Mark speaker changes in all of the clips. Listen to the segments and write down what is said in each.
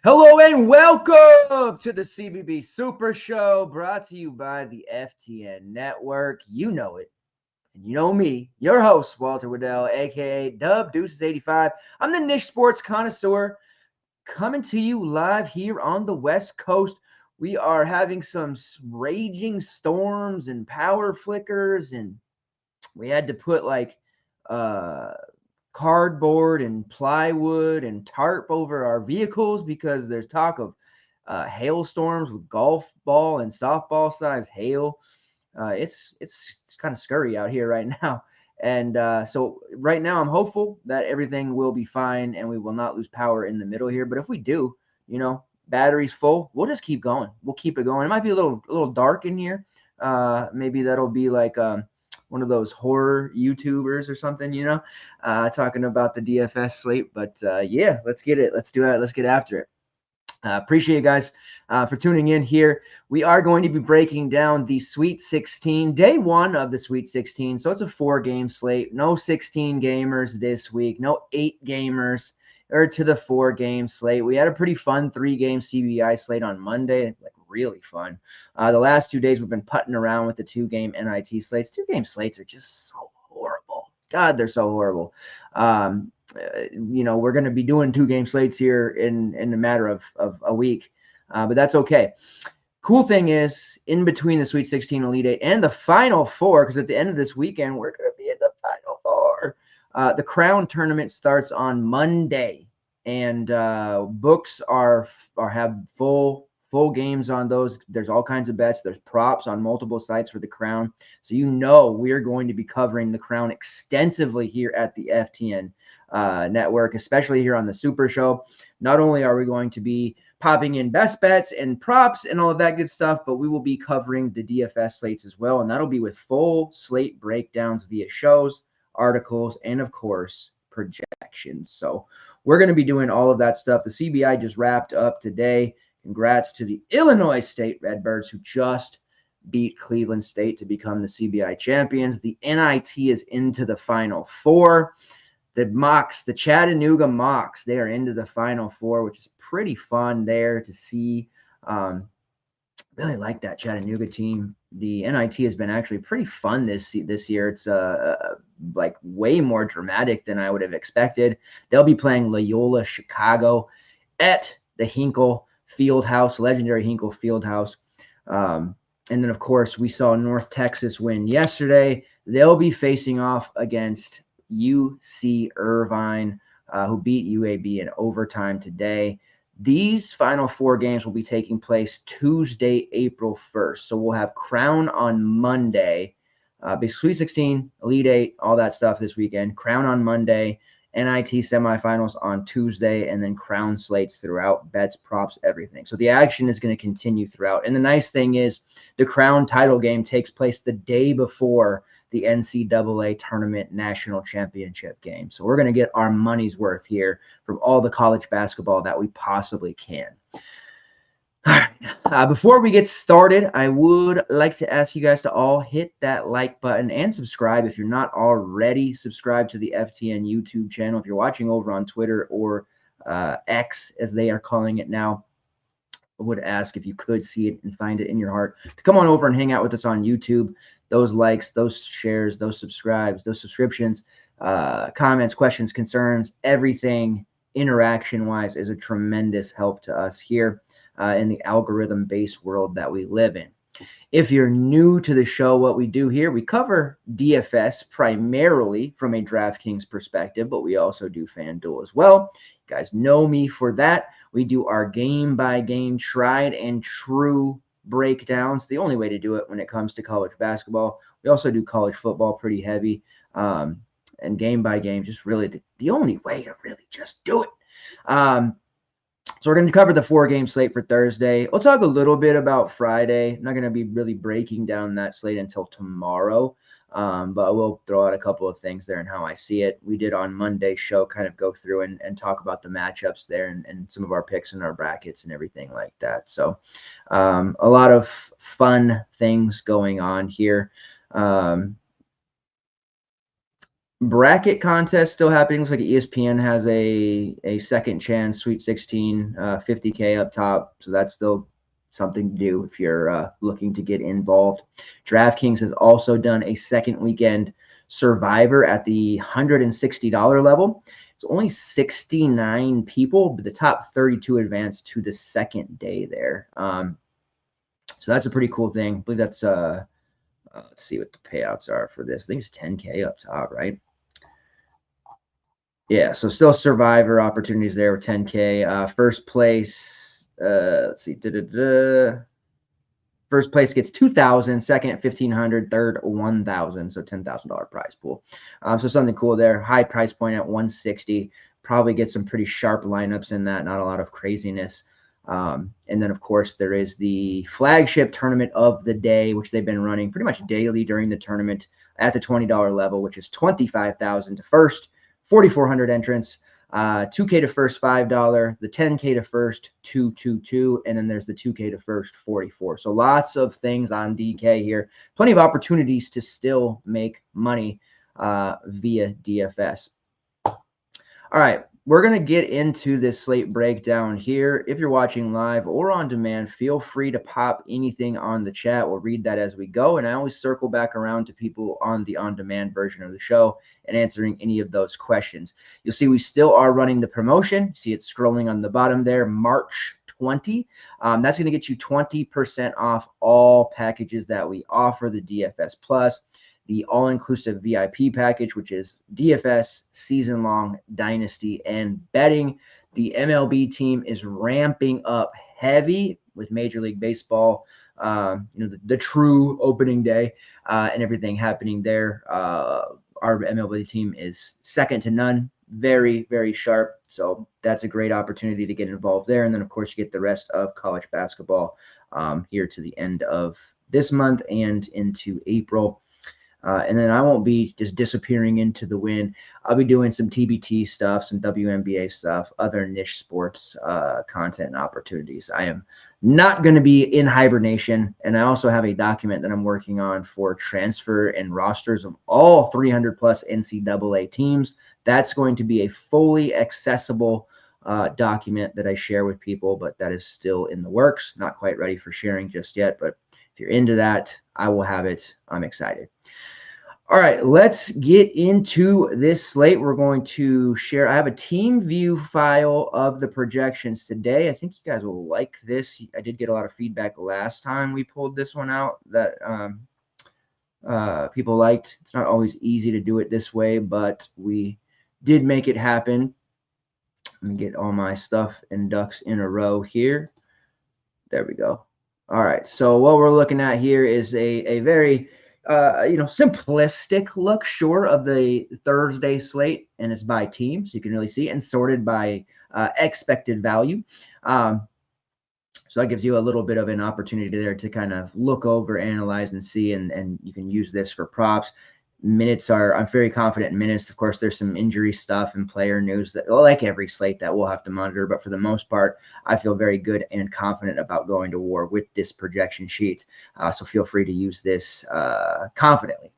Speaker 1: Hello and welcome to the CBB Super Show, brought to you by the FTN Network. You know it, and you know me, your host, Walter Waddell, aka Dub Deuces 85. I'm the niche sports connoisseur coming to you live here on the West Coast. We are having some raging storms and power flickers, and we had to put uh cardboard and plywood and tarp over our vehicles because there's talk of hailstorms with golf ball and softball size hail. It's kind of scurry out here right now. And so right now I'm hopeful that everything will be fine and we will not lose power in the middle here. But if we do, batteries full, we'll just keep going. We'll keep it going. It might be a little dark in here. Maybe that'll be like one of those horror YouTubers or something, talking about the DFS slate. But yeah, let's get it. Let's do it. Let's get after it. Appreciate you guys for tuning in here. We are going to be breaking down the Sweet 16, day one of the Sweet 16. So it's a 4-game slate. No 16 gamers this week. No 8 gamers or to the 4-game slate. We had a pretty fun 3-game CBI slate on Monday. Really fun. The last 2 days we've been putting around with the 2-game NIT slates. 2-game slates are just so horrible. God, they're so horrible. We're going to be doing 2-game slates here in a matter of a week, but that's okay. Cool thing is, in between the Sweet 16, Elite 8, and the Final Four, because at the end of this weekend, we're going to be in the Final Four. The Crown tournament starts on Monday, and books have full games on those. There's all kinds of bets. There's props on multiple sites for the Crown. So we're going to be covering the Crown extensively here at the FTN network, especially here on the Super Show. Not only are we going to be popping in best bets and props and all of that good stuff, but we will be covering the DFS slates as well. And that'll be with full slate breakdowns via shows, articles, and of course, projections. So we're going to be doing all of that stuff. The CBI just wrapped up today. Congrats to the Illinois State Redbirds, who just beat Cleveland State to become the CBI champions. The NIT is into the Final Four. The Chattanooga Mocs, they are into the Final Four, which is pretty fun there to see. Really like that Chattanooga team. The NIT has been actually pretty fun this year. It's way more dramatic than I would have expected. They'll be playing Loyola Chicago at the Hinkle Fieldhouse, legendary Hinkle Fieldhouse. And then, of course, we saw North Texas win yesterday. They'll be facing off against UC Irvine, who beat UAB in overtime today. These Final Four games will be taking place Tuesday, April 1st. So we'll have Crown on Monday, Sweet 16, Elite 8, all that stuff this weekend. Crown on Monday, NIT semifinals on Tuesday, and then Crown slates throughout, bets, props, everything. So the action is going to continue throughout. And the nice thing is the Crown title game takes place the day before the NCAA tournament national championship game. So we're going to get our money's worth here from all the college basketball that we possibly can. All right. Before we get started, I would like to ask you guys to all hit that like button and subscribe if you're not already subscribed to the FTN YouTube channel. If you're watching over on Twitter or X, as they are calling it now, I would ask if you could see it and find it in your heart to come on over and hang out with us on YouTube. Those likes, those shares, those subscribes, those subscriptions, comments, questions, concerns, everything interaction-wise is a tremendous help to us here in the algorithm-based world that we live in. If you're new to the show, what we do here, we cover DFS primarily from a DraftKings perspective, but we also do FanDuel as well. You guys know me for that. We do our game-by-game, tried and true breakdowns. The only way to do it when it comes to college basketball. We also do college football pretty heavy, and game-by-game, just really the only way to really just do it. So we're going to cover the 4-game slate for Thursday. We'll talk a little bit about Friday. I'm not going to be really breaking down that slate until tomorrow, but we'll throw out a couple of things there and how I see it. We did on Monday's show kind of go through and talk about the matchups there and some of our picks and our brackets and everything like that. So a lot of fun things going on here. Bracket contest still happening. Looks like ESPN has a second chance Sweet 16, $50K up top. So that's still something to do if you're looking to get involved. DraftKings has also done a second weekend Survivor at the $160 level. It's only 69 people, but the top 32 advanced to the second day there. So that's a pretty cool thing. I believe that's let's see what the payouts are for this. I think it's 10K up top, right? Yeah, so still Survivor opportunities there with 10K. First place, let's see. First place gets 2,000, second 1,500, third 1,000, so $10,000 prize pool. So something cool there. High price point at 160. Probably get some pretty sharp lineups in that. Not a lot of craziness. And then, of course, there is the flagship tournament of the day, which they've been running pretty much daily during the tournament at the $20 level, which is $25,000 to first, 4,400 entrants. 2K to first, $5, the 10K to first, $222, and then there's the 2K to first, $44. So lots of things on DK here. Plenty of opportunities to still make money via DFS. All right, we're going to get into this slate breakdown here. If you're watching live or on demand, feel free to pop anything on the chat. We'll read that as we go, and I always circle back around to people on the on-demand version of the show and answering any of those questions. You'll see we still are running the promotion. See it scrolling on the bottom there, March 20. That's going to get you 20% off all packages that we offer, the DFS Plus, the all-inclusive VIP package, which is DFS, season-long, dynasty, and betting. The MLB team is ramping up heavy with Major League Baseball, the true opening day and everything happening there. Our MLB team is second to none, very, very sharp. So that's a great opportunity to get involved there. And then, of course, you get the rest of college basketball here to the end of this month and into April. And then I won't be just disappearing into the wind. I'll be doing some TBT stuff, some WNBA stuff, other niche sports content and opportunities. I am not going to be in hibernation. And I also have a document that I'm working on for transfer and rosters of all 300 plus NCAA teams. That's going to be a fully accessible document that I share with people, but that is still in the works. Not quite ready for sharing just yet, but if you're into that, I will have it. I'm excited. All right, let's get into this slate. We're going to share. I have a team view file of the projections today. I think you guys will like this. I did get a lot of feedback last time we pulled this one out that people liked. It's not always easy to do it this way, but we did make it happen. Let me get all my stuff and ducks in a row here. There we go. All right, so what we're looking at here is a very simplistic look, sure, of the Thursday slate, and it's by team, so you can really see it, and sorted by expected value. So that gives you a little bit of an opportunity there to kind of look over, analyze, and see, and you can use this for props. Minutes I'm very confident in minutes. Of course, there's some injury stuff and player news that, like every slate, that we'll have to monitor. But for the most part, I feel very good and confident about going to war with this projection sheet. So feel free to use this confidently.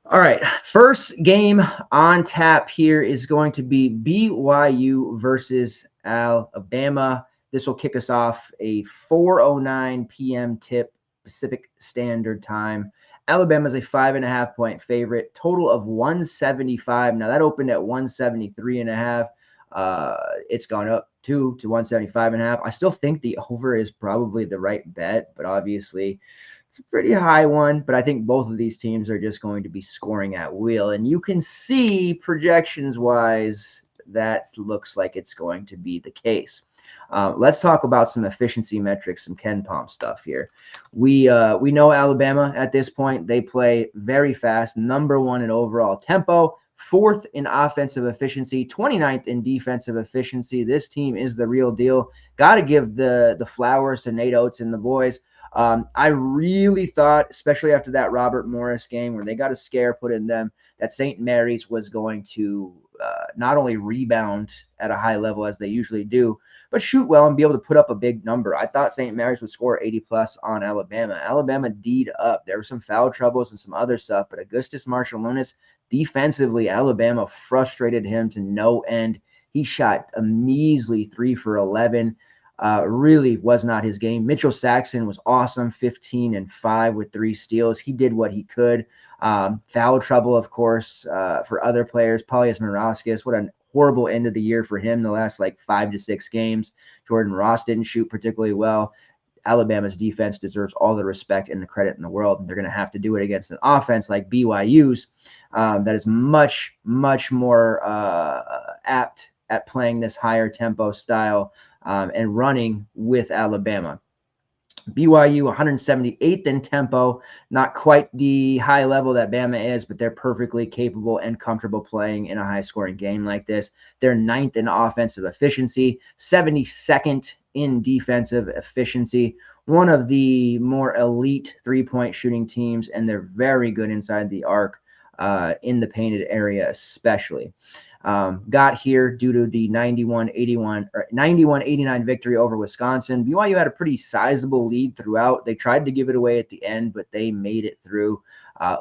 Speaker 1: All right, first game on tap here is going to be BYU versus Alabama. This will kick us off a 4:09 p.m. tip, Pacific Standard Time. Alabama's a 5.5 point favorite, total of 175. Now that opened at 173.5. It's gone up to 175.5. I still think the over is probably the right bet, but obviously it's a pretty high one. But I think both of these teams are just going to be scoring at will. And you can see projections wise, that looks like it's going to be the case. Let's talk about some efficiency metrics, some Ken Palm stuff here. We know Alabama at this point. They play very fast, number one in overall tempo, fourth in offensive efficiency, 29th in defensive efficiency. This team is the real deal. Got to give the flowers to Nate Oates and the boys. I really thought, especially after that Robert Morris game where they got a scare put in them, that St. Mary's was going to not only rebound at a high level as they usually do, but shoot well and be able to put up a big number. I thought St. Mary's would score 80+ on Alabama. Alabama D'd up. There were some foul troubles and some other stuff, but Augustus Marshall-Lunas defensively, Alabama frustrated him to no end. He shot a measly 3 for 11. Really was not his game. Mitchell Saxon was awesome, 15 and 5 with 3 steals. He did what he could. Foul trouble, of course, for other players. Paulius Miraskis, what a horrible end of the year for him. The last 5 to 6 games. Jordan Ross didn't shoot particularly well. Alabama's defense deserves all the respect and the credit in the world. And they're going to have to do it against an offense like BYU's that is much, much more apt at playing this higher tempo style and running with Alabama. BYU 178th in tempo, not quite the high level that Bama is, but they're perfectly capable and comfortable playing in a high-scoring game like this. They're 9th in offensive efficiency, 72nd in defensive efficiency, one of the more elite three-point shooting teams, and they're very good inside the arc in the painted area especially. Got here due to the 91-89 victory over Wisconsin. BYU had a pretty sizable lead throughout. They tried to give it away at the end, but they made it through.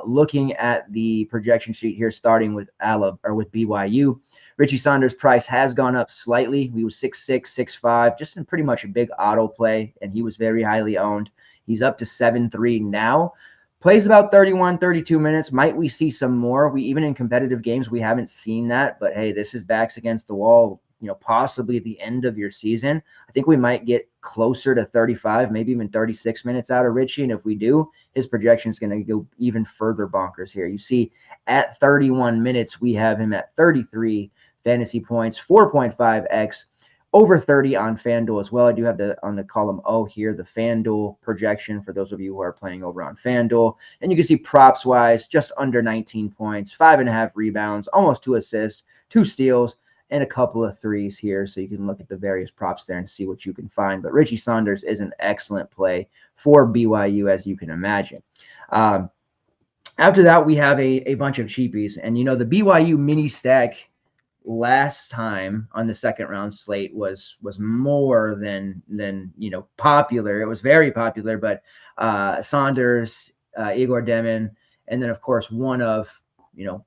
Speaker 1: Looking at the projection sheet here, starting with BYU, Richie Saunders' price has gone up slightly. He was 6'6", 6'5", just in pretty much a big auto play, and he was very highly owned. He's up to 7.3 now. Plays about 31, 32 minutes. Might we see some more? Even in competitive games, we haven't seen that. But, hey, this is backs against the wall, possibly the end of your season. I think we might get closer to 35, maybe even 36 minutes out of Richie. And if we do, his projection is going to go even further bonkers here. You see, at 31 minutes, we have him at 33 fantasy points, 4.5x. Over 30 on FanDuel as well. I do have on the column O here, the FanDuel projection for those of you who are playing over on FanDuel. And you can see props-wise, just under 19 points, 5.5 rebounds, almost 2 assists, 2 steals, and a couple of threes here. So you can look at the various props there and see what you can find. But Richie Saunders is an excellent play for BYU, as you can imagine. After that, we have a bunch of cheapies. And, the BYU mini stack last time on the second round slate was more than popular. It was very popular, but Saunders, Igor Demin, and then of course one of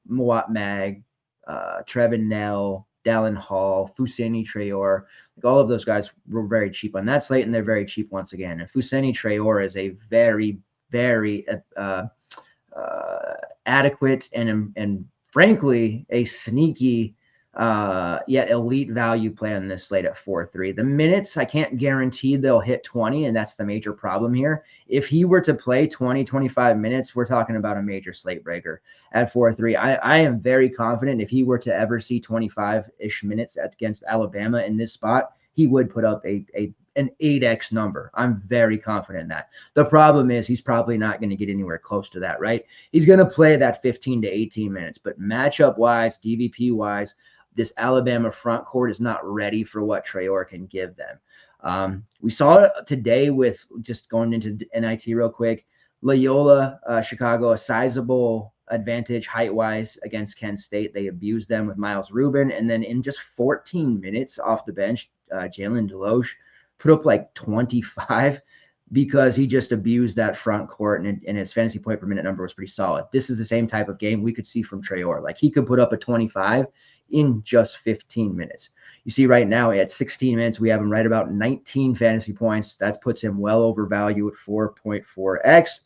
Speaker 1: Moat Mag, Trevin Nell, Dallin Hall, Fousseyni Traore, all of those guys were very cheap on that slate, and they're very cheap once again. And Fousseyni Traore is a very, very adequate and frankly a sneaky yet elite value play on this slate at 4.3. The minutes, I can't guarantee they'll hit 20, and that's the major problem here. If he were to play 20, 25 minutes, we're talking about a major slate breaker at 4.3. I am very confident if he were to ever see 25-ish minutes against Alabama in this spot, he would put up an 8x number. I'm very confident in that. The problem is he's probably not going to get anywhere close to that, right? He's going to play that 15 to 18 minutes, but matchup-wise, DVP-wise, this Alabama front court is not ready for what Traore can give them. We saw it today with just going into NIT real quick. Loyola, Chicago, a sizable advantage height-wise against Kent State. They abused them with Miles Rubin. And then in just 14 minutes off the bench, Jalen Deloche put up 25 because he just abused that front court, and his fantasy point per minute number was pretty solid. This is the same type of game we could see from Traore. He could put up a 25 in just 15 minutes. You see right now at 16 minutes, we have him right about 19 fantasy points. That puts him well over value at 4.4x.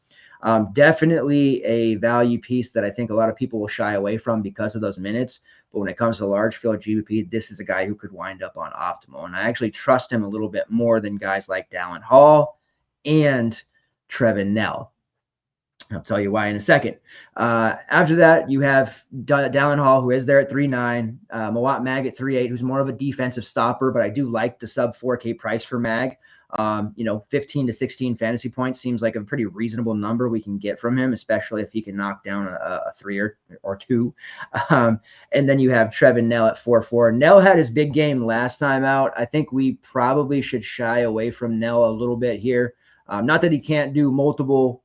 Speaker 1: Definitely a value piece that I think a lot of people will shy away from because of those minutes. But when it comes to large field GPP, this is a guy who could wind up on optimal. And I actually trust him a little bit more than guys like Dallin Hall and Trevin Nell. I'll tell you why in a second. After that, you have Dallin Hall, who is there at 3.9, Moat Mag at 3.8, who's more of a defensive stopper, but I do like the sub 4K price for Mag. 15 to 16 fantasy points seems like a pretty reasonable number we can get from him, especially if he can knock down a 3 or 2. And then you have Trevin Nell at 4.4. Nell had his big game last time out. I think we probably should shy away from Nell a little bit here. Not that he can't do multiple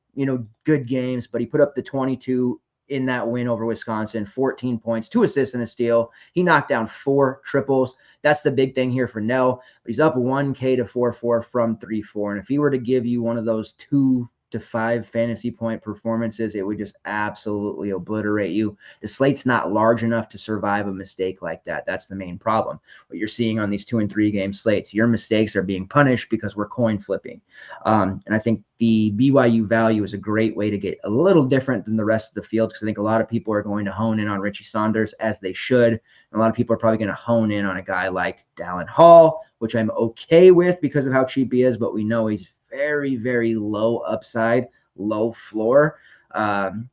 Speaker 1: good games, but he put up the 22 in that win over Wisconsin, 14 points, 2 assists and a steal. He knocked down 4 triples. That's the big thing here for Nell. But he's up 1K to 4.4 from 3.4. And if he were to give you one of those 2 to 5 fantasy point performances, it would just absolutely obliterate you. The slate's not large enough to survive a mistake like that. That's the main problem. What you're seeing on these 2 and 3 game slates, your mistakes are being punished because we're coin flipping. And I think the BYU value is a great way to get a little different than the rest of the field, because I think a lot of people are going to hone in on Richie Saunders, as they should. And a lot of people are probably going to hone in on a guy like Dallin Hall, which I'm okay with because of how cheap he is, but we know he's very, very low upside, low floor. And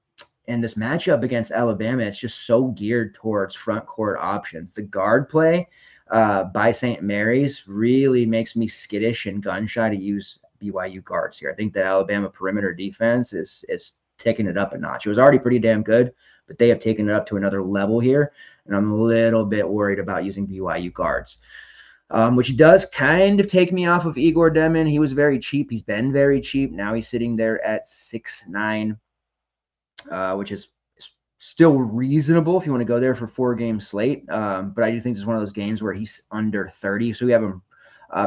Speaker 1: this matchup against Alabama is just so geared towards front court options. The guard play by St. Mary's really makes me skittish and gun shy to use BYU guards here. I think the Alabama perimeter defense is taking it up a notch. It was already pretty damn good, but they have taken it up to another level here, and I'm a little bit worried about using BYU guards. Which does kind of take me off of Igor Demon. He was very cheap. He's been very cheap. Now he's sitting there at 6'9", which is still reasonable if you want to go there for 4-game slate. But I do think this is one of those games where he's under 30. So we have him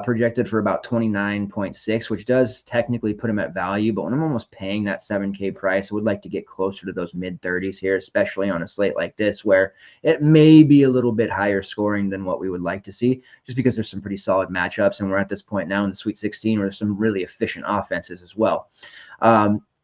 Speaker 1: projected for about 29.6, which does technically put him at value. But when I'm almost paying that 7K price, I would like to get closer to those mid-30s here, especially on a slate like this where it may be a little bit higher scoring than what we would like to see, just because there's some pretty solid matchups. And we're at this point now in the Sweet 16 where there's some really efficient offenses as well.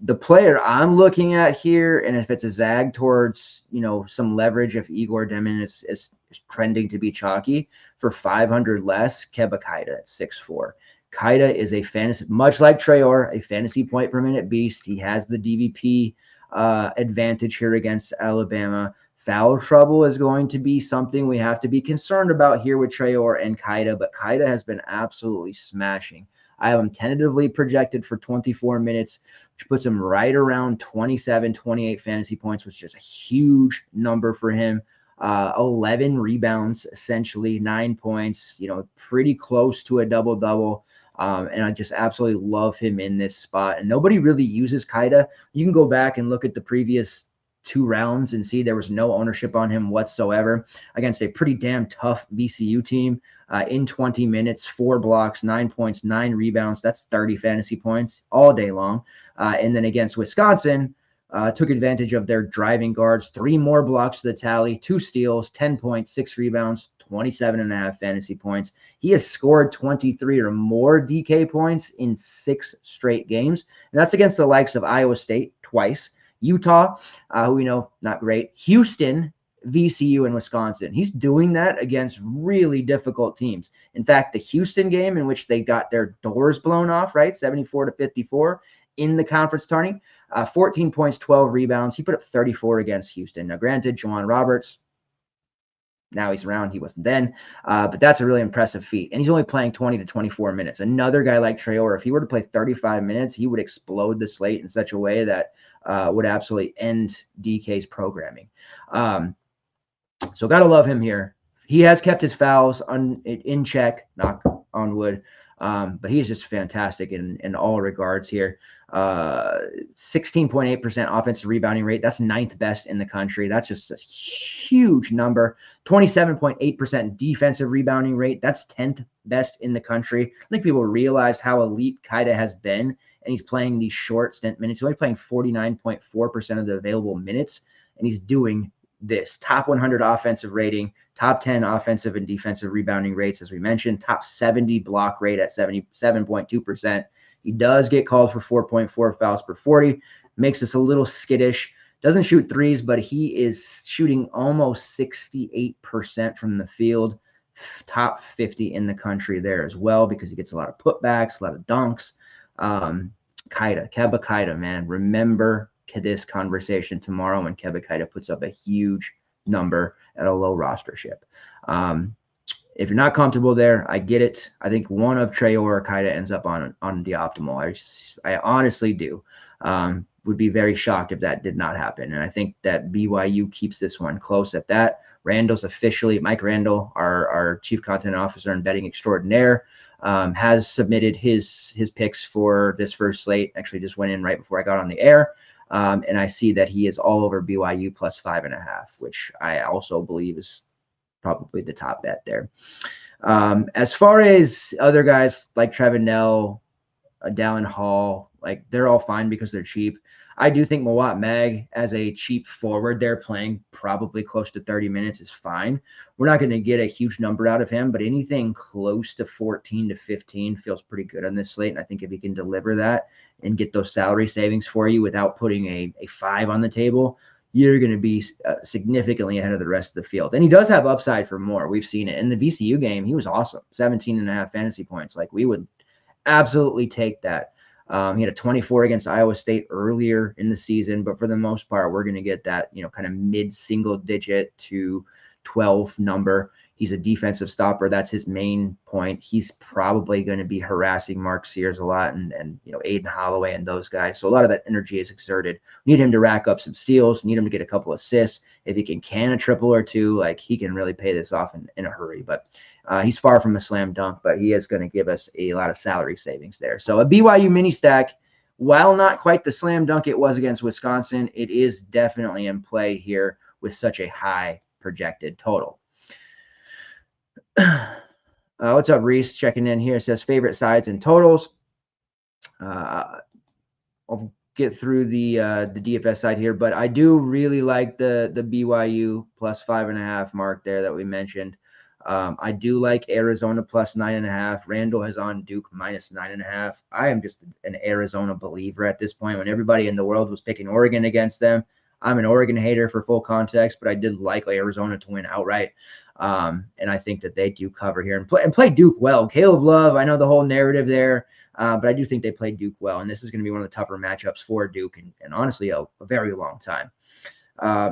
Speaker 1: The player I'm looking at here, and if it's a zag towards, some leverage, if Igor Demon is trending to be chalky, for 500 less, Keba Kaida at 6'4". Kaida is a fantasy, much like Traore, a fantasy point per minute beast. He has the DVP advantage here against Alabama. Foul trouble is going to be something we have to be concerned about here with Traore and Kaida, but Kaida has been absolutely smashing. I have him tentatively projected for 24 minutes, which puts him right around 27, 28 fantasy points, which is a huge number for him. 11 rebounds, essentially 9 points, pretty close to a double-double. And I just absolutely love him in this spot. And nobody really uses Kaida. You can go back and look at the previous 2 rounds and see there was no ownership on him whatsoever against a pretty damn tough VCU team. In 20 minutes, 4 blocks, 9 points, 9 rebounds. That's 30 fantasy points all day long. And then against Wisconsin, took advantage of their driving guards, 3 more blocks to the tally, 2 steals, 10 points, 6 rebounds, 27.5 fantasy points. He has scored 23 or more DK points in 6 straight games. And that's against the likes of Iowa State twice, Utah, who we know not great, Houston, VCU, and Wisconsin. He's doing that against really difficult teams. In fact, the Houston game in which they got their doors blown off, right, 74-54 in the conference tourney, 14 points, 12 rebounds. He put up 34 against Houston. Now, granted, Juwan Roberts, now he's around. He wasn't then. But that's a really impressive feat. And he's only playing 20 to 24 minutes. Another guy like Traore, if he were to play 35 minutes, he would explode the slate in such a way that would absolutely end DK's programming. So got to love him here. He has kept his fouls in check, knock on wood. But he's just fantastic in all regards here. 16.8% offensive rebounding rate. That's 9th best in the country. That's just a huge number. 27.8% defensive rebounding rate. That's 10th best in the country. I think people realize how elite Kaida has been, and he's playing these short stint minutes. He's only playing 49.4% of the available minutes, and he's doing this. Top 100 offensive rating, top 10 offensive and defensive rebounding rates, as we mentioned, top 70 block rate at 77.2%. He does get called for 4.4 fouls per 40, makes us a little skittish. Doesn't shoot threes, but he is shooting almost 68% from the field, top 50 in the country there as well, because he gets a lot of putbacks, a lot of dunks. Keba Kaida, man, remember this conversation tomorrow when Keba Kaida puts up a huge number at a low rostership. If you're not comfortable there, I get it. I think one of Traore or Kaida ends up on the optimal. I honestly do. Would be very shocked if that did not happen. And I think that BYU keeps this one close at that. Randall's officially, Mike Randall, our chief content officer and betting extraordinaire, has submitted his picks for this first slate. Actually just went in right before I got on the air. And I see that he is all over BYU plus 5.5, which I also believe is probably the top bet there. As far as other guys like Trevin Nell, Dallin Hall, like they're all fine because they're cheap. I do think Mawat Mag as a cheap forward there playing probably close to 30 minutes is fine. We're not going to get a huge number out of him, but anything close to 14 to 15 feels pretty good on this slate. And I think if he can deliver that and get those salary savings for you without putting a 5 on the table, you're going to be significantly ahead of the rest of the field. And he does have upside for more. We've seen it in the VCU game. He was awesome. 17.5 fantasy points. Like we would absolutely take that. He had a 24 against Iowa State earlier in the season, but for the most part, we're going to get that, kind of mid-single digit to 12 number. He's a defensive stopper. That's his main point. He's probably going to be harassing Mark Sears a lot and Aiden Holloway and those guys. So a lot of that energy is exerted. Need him to rack up some steals. Need him to get a couple assists. If he can a triple or two, like he can really pay this off in a hurry. But he's far from a slam dunk, but he is going to give us a lot of salary savings there. So a BYU mini stack, while not quite the slam dunk it was against Wisconsin, it is definitely in play here with such a high projected total. What's up, Reese? Checking in here. It says favorite sides and totals. I'll get through the DFS side here, but I do really like the BYU plus 5.5 mark there that we mentioned. I do like Arizona plus 9.5. Randall has on Duke minus 9.5. I am just an Arizona believer at this point. When everybody in the world was picking Oregon against them, I'm an Oregon hater for full context, but I did like Arizona to win outright. And I think that they do cover here and play Duke well. Caleb Love, I know the whole narrative there, but I do think they played Duke well. And this is going to be one of the tougher matchups for Duke and honestly, a very long time.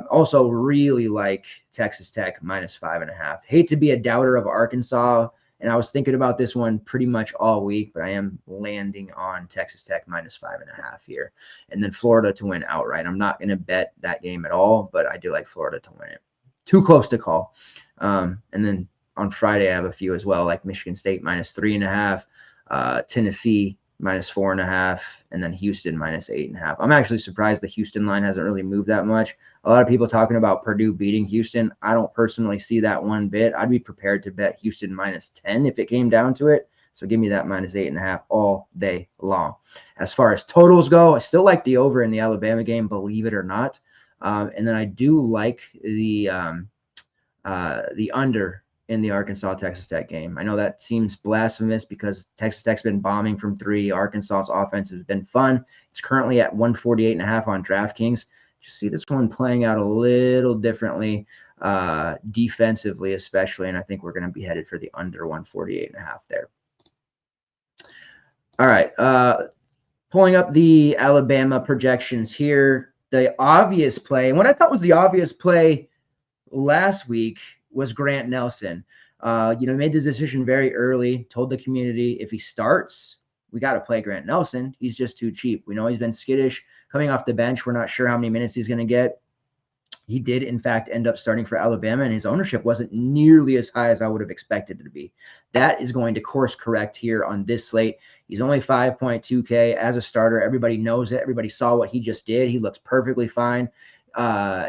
Speaker 1: Also really like Texas Tech minus 5.5. Hate to be a doubter of Arkansas. And I was thinking about this one pretty much all week, but I am landing on Texas Tech minus 5.5 here. And then Florida to win outright. I'm not going to bet that game at all, but I do like Florida to win it. Too close to call. And then on Friday, I have a few as well, like Michigan State minus 3.5, Tennessee minus 4.5, and then Houston minus 8.5. I'm actually surprised the Houston line hasn't really moved that much. A lot of people talking about Purdue beating Houston. I don't personally see that one bit. I'd be prepared to bet Houston minus 10 if it came down to it. So give me that minus 8.5 all day long. As far as totals go, I still like the over in the Alabama game, believe it or not. And then I do like the under in the Arkansas-Texas Tech game. I know that seems blasphemous because Texas Tech's been bombing from 3. Arkansas's offense has been fun. It's currently at 148.5 on DraftKings. Just see this one playing out a little differently defensively especially, and I think we're going to be headed for the under 148.5 there. All right, pulling up the Alabama projections here. The obvious play, and what I thought was the obvious play last week was Grant Nelson. Made the decision very early, told the community if he starts, we got to play Grant Nelson. He's just too cheap. We know he's been skittish coming off the bench. We're not sure how many minutes he's going to get. He did, in fact, end up starting for Alabama, and his ownership wasn't nearly as high as I would have expected it to be. That is going to course correct here on this slate. He's only 5.2K as a starter. Everybody knows it. Everybody saw what he just did. He looks perfectly fine.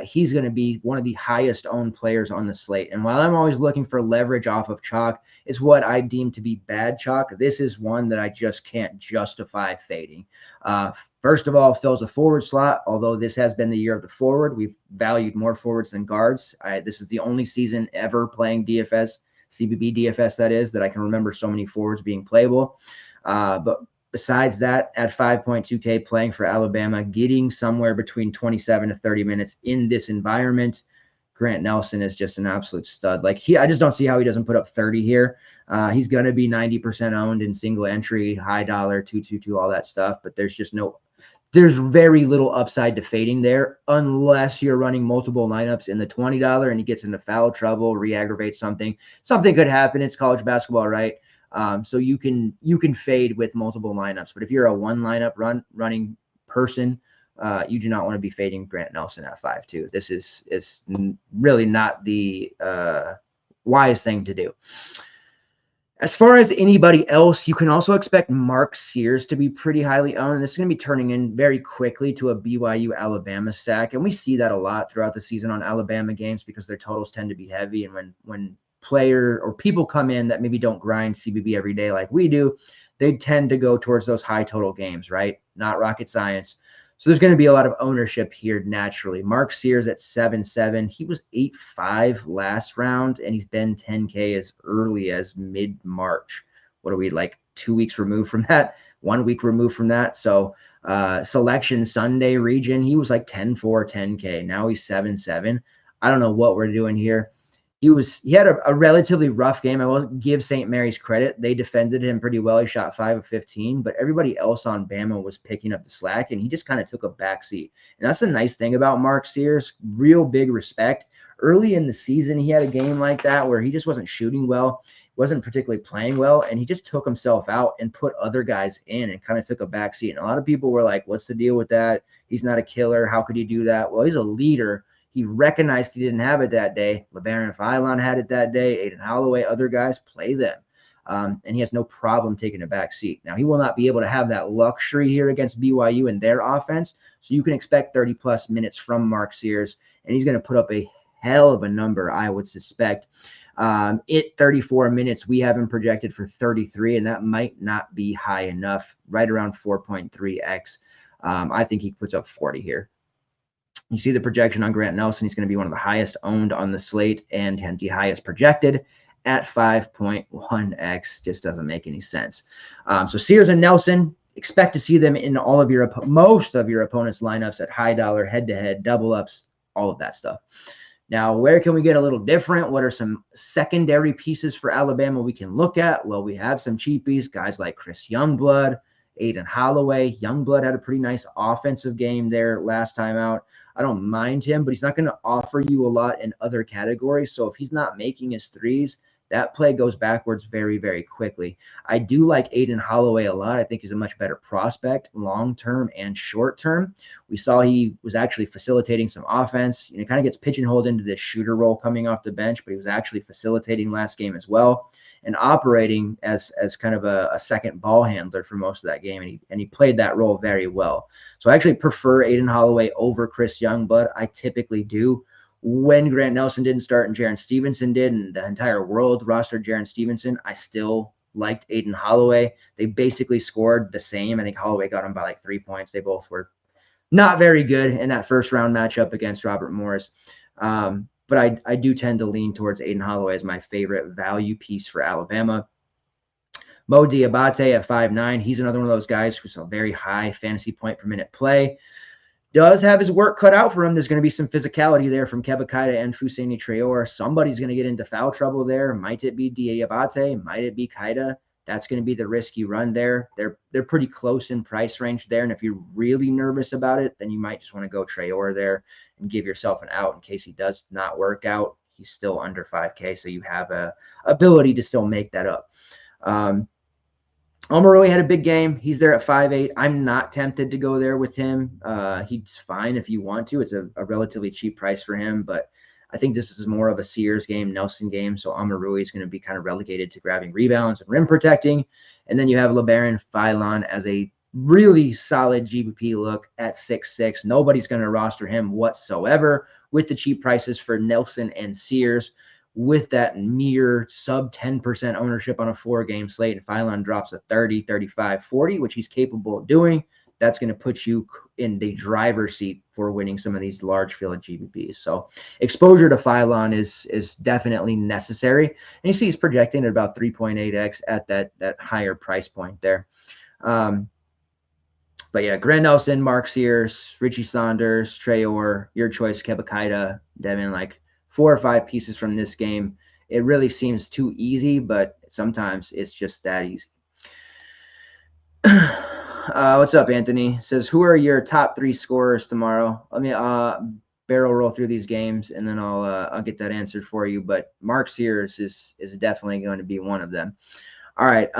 Speaker 1: He's going to be one of the highest owned players on the slate. And while I'm always looking for leverage off of chalk, it's what I deem to be bad chalk. This is one that I just can't justify fading. First of all, fills a forward slot, although this has been the year of the forward. We've valued more forwards than guards. This is the only season ever playing DFS, CBB DFS that is, that I can remember so many forwards being playable. But besides that, at 5.2K playing for Alabama, getting somewhere between 27 to 30 minutes in this environment, Grant Nelson is just an absolute stud. I just don't see how he doesn't put up 30 here. He's going to be 90% owned in single entry, high dollar, 222, all that stuff. But there's very little upside to fading there unless you're running multiple lineups in the $20 and he gets into foul trouble, re-aggravates something. Something could happen. It's college basketball, right? So you can fade with multiple lineups, but if you're a one lineup running person, you do not want to be fading Grant Nelson at 5.2. This is really not the wise thing to do. As far as anybody else, you can also expect Mark Sears to be pretty highly owned. And this is going to be turning in very quickly to a BYU Alabama stack, and we see that a lot throughout the season on Alabama games because their totals tend to be heavy, and when player or people come in that maybe don't grind CBB every day like we do, they tend to go towards those high total games, right? Not rocket science. So there's going to be a lot of ownership here naturally. Mark Sears at 7-7. He was 8-5 last round, and he's been 10K as early as mid-March. What are we, like 2 weeks removed from that? 1 week removed from that. So selection Sunday region, he was like 10-4, 10K. Now he's 7-7. I don't know what we're doing here. He had a relatively rough game. I will give St. Mary's credit. They defended him pretty well. He shot 5 of 15, but everybody else on Bama was picking up the slack, and he just kind of took a backseat. And that's the nice thing about Mark Sears. Real big respect. Early in the season, he had a game like that where he just wasn't shooting well, wasn't particularly playing well, and he just took himself out and put other guys in and kind of took a backseat. And a lot of people were like, what's the deal with that? He's not a killer. How could he do that? Well, he's a leader. He recognized he didn't have it that day. LeBaron Philon had it that day. Aiden Holloway, other guys, play them. And he has no problem taking a back seat. Now, he will not be able to have that luxury here against BYU and their offense. So you can expect 30-plus minutes from Mark Sears, and he's going to put up a hell of a number, I would suspect. 34 minutes, we have him projected for 33, and that might not be high enough, right around 4.3x. I think he puts up 40 here. You see the projection on Grant Nelson. He's going to be one of the highest owned on the slate and the highest projected at 5.1x. Just doesn't make any sense. So Sears and Nelson, expect to see them in all of most of your opponent's lineups at high dollar, head-to-head, double-ups, all of that stuff. Now, where can we get a little different? What are some secondary pieces for Alabama we can look at? Well, we have some cheapies, guys like Chris Youngblood, Aiden Holloway. Youngblood had a pretty nice offensive game there last time out. I don't mind him, but he's not going to offer you a lot in other categories. So if he's not making his threes, that play goes backwards very, very quickly. I do like Aiden Holloway a lot. I think he's a much better prospect long-term and short-term. We saw he was actually facilitating some offense. You know, kind of gets pigeonholed into this shooter role coming off the bench, but he was actually facilitating last game as well and operating as kind of a second ball handler for most of that game. And he played that role very well. So I actually prefer Aiden Holloway over Chris Youngblood. I typically do. When Grant Nelson didn't start and Jaren Stevenson did, and the entire world rostered Jaren Stevenson, I still liked Aiden Holloway. They basically scored the same. I think Holloway got him by like 3 points. They both were not very good in that first round matchup against Robert Morris. But I do tend to lean towards Aiden Holloway as my favorite value piece for Alabama. Mo Diabate at 5'9". He's another one of those guys who's a very high fantasy point per minute play. Does have his work cut out for him. There's going to be some physicality there from Keba Kaida and Fousseyni Traore. Somebody's going to get into foul trouble there. Might it be Diabate? Might it be Kaida? That's going to be the risk you run there. They're pretty close in price range there. And if you're really nervous about it, then you might just want to go Traore there and give yourself an out in case he does not work out. He's still under 5K, so you have a ability to still make that up. Omarui had a big game. He's there at 5'8". I'm not tempted to go there with him. He's fine if you want to. It's a relatively cheap price for him, but I think this is more of a Sears game, Nelson game. So Omarui is going to be kind of relegated to grabbing rebounds and rim protecting. And then you have LeBaron Philon as a really solid GPP look at 6'6". Nobody's going to roster him whatsoever with the cheap prices for Nelson and Sears. With that mere sub 10% ownership on a 4-game slate, and Philon drops a 30, 35, 40, which he's capable of doing, that's going to put you in the driver's seat for winning some of these large field GPPs. So exposure to Philon is definitely necessary. And you see he's projecting at about 3.8x at that higher price point there. But yeah, Grant Nelson, Mark Sears, Richie Saunders, Traore, your choice, Keba Kaida, Devin, like 4 or 5 pieces from this game. It really seems too easy, but sometimes it's just that easy. What's up, Anthony? Says, who are your top 3 scorers tomorrow? Let me barrel roll through these games, and then I'll get that answered for you. But Mark Sears is definitely going to be one of them. All right,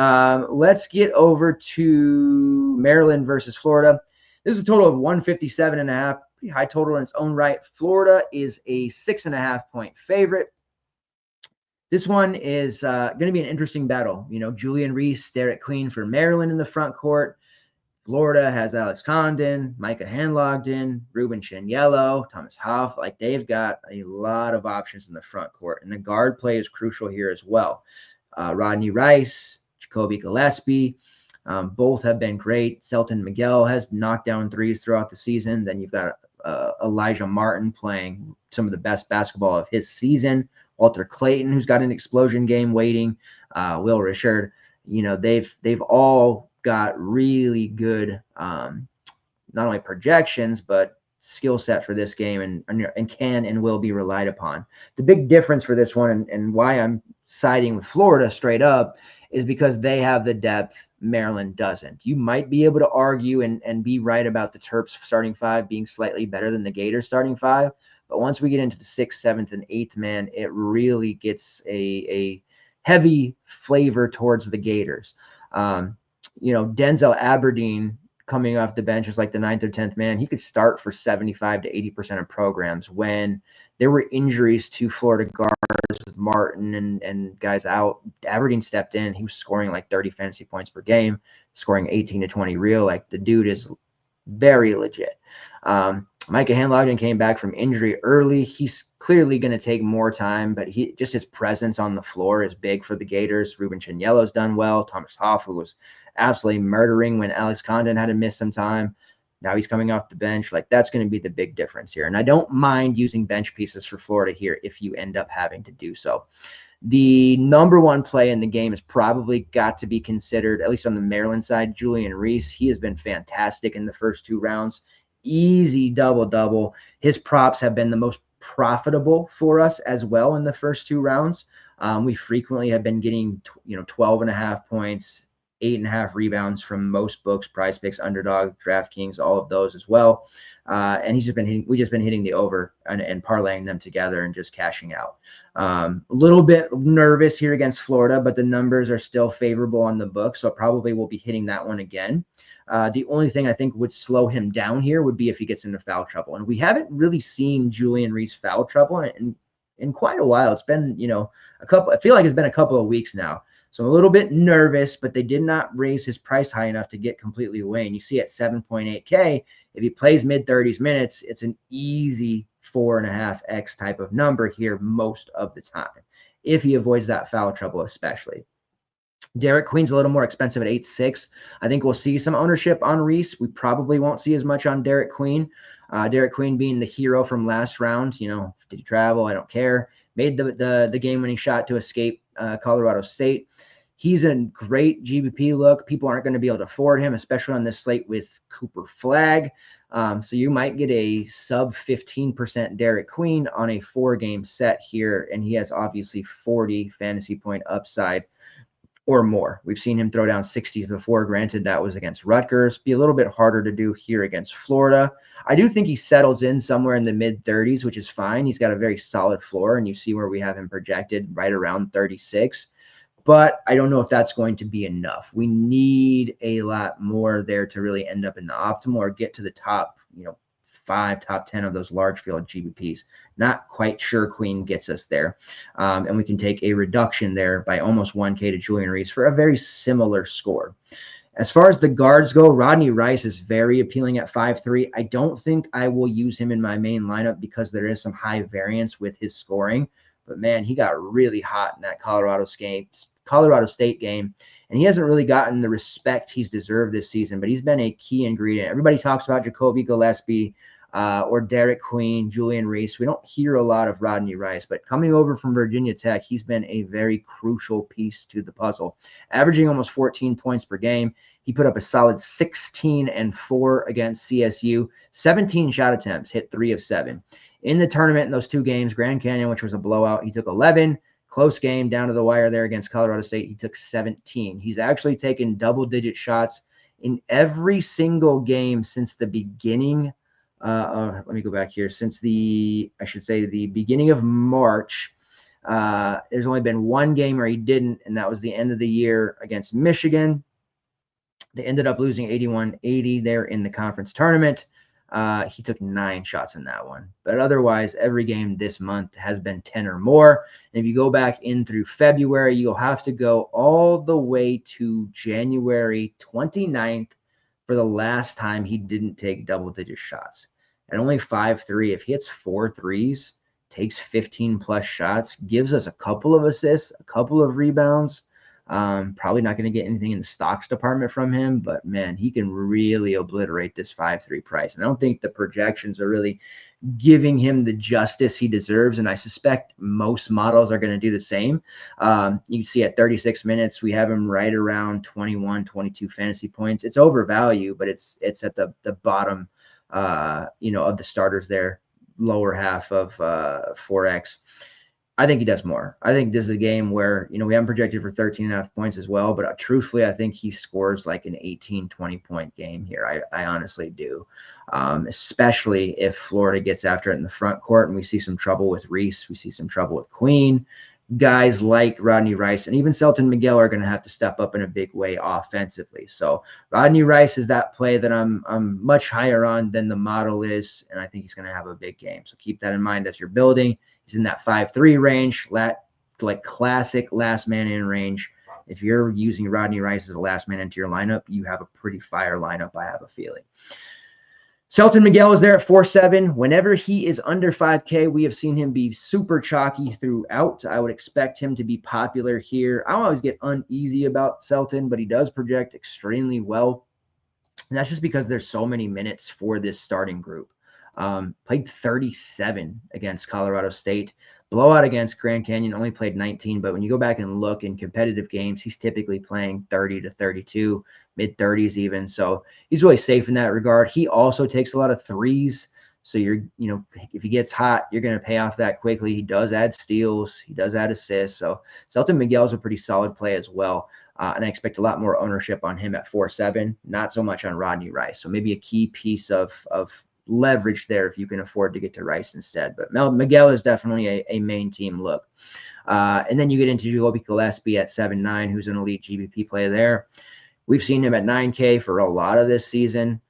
Speaker 1: let's get over to Maryland versus Florida. This is a total of 157.5. Pretty high total in its own right. Florida is a 6.5-point favorite. This one is going to be an interesting battle. You know, Julian Reese, Derek Queen for Maryland in the front court. Florida has Alex Condon, Micah Handlogden, Ruben Chianiello, Thomas Huff. Like, they've got a lot of options in the front court, and the guard play is crucial here as well. Rodney Rice, Jacoby Gillespie. Both have been great. Selton Miguel has knocked down threes throughout the season. Then you've got Elijah Martin playing some of the best basketball of his season. Walter Clayton, who's got an explosion game waiting. Will Richard. They've all got really good not only projections but skill set for this game, and can and will be relied upon. The big difference for this one, and why I'm siding with Florida straight up, is because they have the depth Maryland doesn't. You might be able to argue and be right about the Terps starting five being slightly better than the Gators starting five, but once we get into the 6th, 7th, and 8th man, it really gets a heavy flavor towards the Gators. Denzel Aberdeen coming off the bench is like the 9th or 10th man. He could start for 75 to 80% of programs. When there were injuries to Florida guards, Martin and guys out, Aberdeen stepped in. He was scoring like 30 fantasy points per game, scoring 18 to 20 real. Like, the dude is very legit. Micah Hanlogden came back from injury early. He's clearly going to take more time, but just his presence on the floor is big for the Gators. Ruben Chinielo's done well. Thomas Hoff, who was absolutely murdering when Alex Condon had to miss some time. Now he's coming off the bench. Like, that's going to be the big difference here. And I don't mind using bench pieces for Florida here if you end up having to do so. The number one play in the game has probably got to be considered, at least on the Maryland side, Julian Reese. He has been fantastic in the first 2 rounds. Easy double-double. His props have been the most profitable for us as well in the first 2 rounds. We frequently have been getting 12.5 points, 8.5 rebounds from most books, Prize Picks, Underdog, DraftKings, all of those as well. And we've just been hitting the over and parlaying them together and just cashing out. A little bit nervous here against Florida, but the numbers are still favorable on the book, so probably we'll be hitting that one again. The only thing I think would slow him down here would be if he gets into foul trouble. And we haven't really seen Julian Reese foul trouble in quite a while. It's been, I feel like it's been a couple of weeks now. So I'm a little bit nervous, but they did not raise his price high enough to get completely away. And you see at 7.8K, if he plays mid-30s minutes, it's an easy 4.5x type of number here most of the time, if he avoids that foul trouble especially. Derek Queen's a little more expensive at 8.6. I think we'll see some ownership on Reese. We probably won't see as much on Derek Queen. Derek Queen being the hero from last round. Did he travel? I don't care. Made the game-winning shot to escape Colorado State. He's a great GBP look. People aren't going to be able to afford him, especially on this slate with Cooper Flagg. So you might get a sub 15% Derek Queen on a 4-game set here, and he has obviously 40 fantasy point upside or more. We've seen him throw down 60s before. Granted, that was against Rutgers. Be a little bit harder to do here against Florida. I do think he settles in somewhere in the mid-30s, which is fine. He's got a very solid floor, and you see where we have him projected right around 36. But I don't know if that's going to be enough. We need a lot more there to really end up in the optimal or get to the top, 5, top 10 of those large field GBPs. Not quite sure Queen gets us there. And we can take a reduction there by almost 1K to Julian Reese for a very similar score. As far as the guards go, Rodney Rice is very appealing at 5'3". I don't think I will use him in my main lineup because there is some high variance with his scoring. But man, he got really hot in that Colorado State game. And he hasn't really gotten the respect he's deserved this season, but he's been a key ingredient. Everybody talks about Jacoby Gillespie or Derek Queen, Julian Reese. We don't hear a lot of Rodney Rice, but coming over from Virginia Tech, he's been a very crucial piece to the puzzle. Averaging almost 14 points per game. He put up a solid 16 and 4 against CSU. 17 shot attempts, hit 3 of 7. In the tournament in those 2 games, Grand Canyon, which was a blowout, he took 11. Close game down to the wire there against Colorado State. He took 17. He's actually taken double-digit shots in every single game since the beginning. Let me go back here. Since the beginning of March. There's only been 1 game where he didn't, and that was the end of the year against Michigan. They ended up losing 81-80 there in the conference tournament. He took 9 shots in that one. But otherwise, every game this month has been 10 or more. And if you go back in through February, you'll have to go all the way to January 29th for the last time he didn't take double-digit shots. At only 5'3", if he hits 4 threes, takes 15-plus shots, gives us a couple of assists, a couple of rebounds, Probably not going to get anything in the stocks department from him, but man, he can really obliterate this 5-3 price. And I don't think the projections are really giving him the justice he deserves. And I suspect most models are going to do the same. You can see at 36 minutes, we have him right around 21, 22 fantasy points. It's overvalued, but it's at the bottom, of the starters there, lower half of 4X. I think he does more. I think this is a game where, we haven't projected for 13.5 points as well, but truthfully, I think he scores like an 18, 20-point game here. I honestly do, especially if Florida gets after it in the front court and we see some trouble with Reese, we see some trouble with Queen. Guys like Rodney Rice and even Selton Miguel are going to have to step up in a big way offensively. So Rodney Rice is that play that I'm much higher on than the model is, and I think he's going to have a big game. So keep that in mind as you're building. He's in that 5-3 range, like classic last man in range. If you're using Rodney Rice as a last man into your lineup, you have a pretty fire lineup, I have a feeling. Selton Miguel is there at 4.7. Whenever he is under 5K, we have seen him be super chalky throughout. I would expect him to be popular here. I always get uneasy about Selton, but he does project extremely well. And that's just because there's so many minutes for this starting group. Played 37 against Colorado State. Blowout against Grand Canyon, only played 19. But when you go back and look in competitive games, he's typically playing 30 to 32, mid-30s even. So he's really safe in that regard. He also takes a lot of threes. So if he gets hot, you're going to pay off that quickly. He does add steals. He does add assists. So Selton Miguel is a pretty solid play as well. And I expect a lot more ownership on him at 4.7, not so much on Rodney Rice. So maybe a key piece of leverage there if you can afford to get to Rice instead. But Miguel is definitely a main team look. And then you get into Jacoby Gillespie at 7.9, who's an elite GBP player there. We've seen him at 9K for a lot of this season.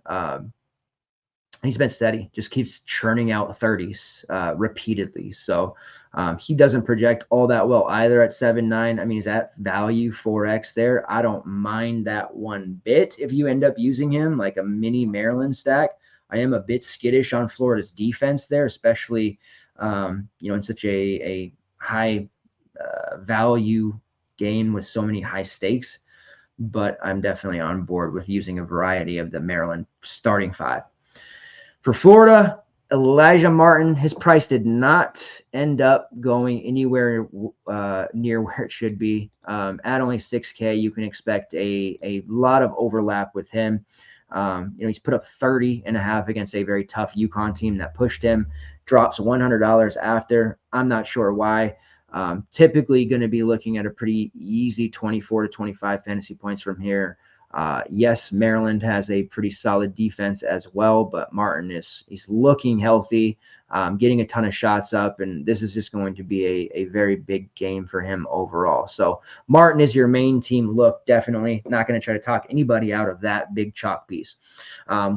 Speaker 1: He's been steady, just keeps churning out 30s repeatedly. So he doesn't project all that well either at 7.9. I mean, he's at value 4X there. I don't mind that one bit if you end up using him like a mini Maryland stack. I am a bit skittish on Florida's defense there, especially, in such a high value game with so many high stakes. But I'm definitely on board with using a variety of the Maryland starting five. For Florida, Elijah Martin, his price did not end up going anywhere near where it should be. At only 6K, you can expect a lot of overlap with him. He's put up 30.5 against a very tough UConn team that pushed him, drops $100 after. I'm not sure why. Typically going to be looking at a pretty easy 24 to 25 fantasy points from here. Yes, Maryland has a pretty solid defense as well, but Martin he's looking healthy, getting a ton of shots up, and this is just going to be a very big game for him overall. So Martin is your main team look, definitely. Not going to try to talk anybody out of that big chalk piece.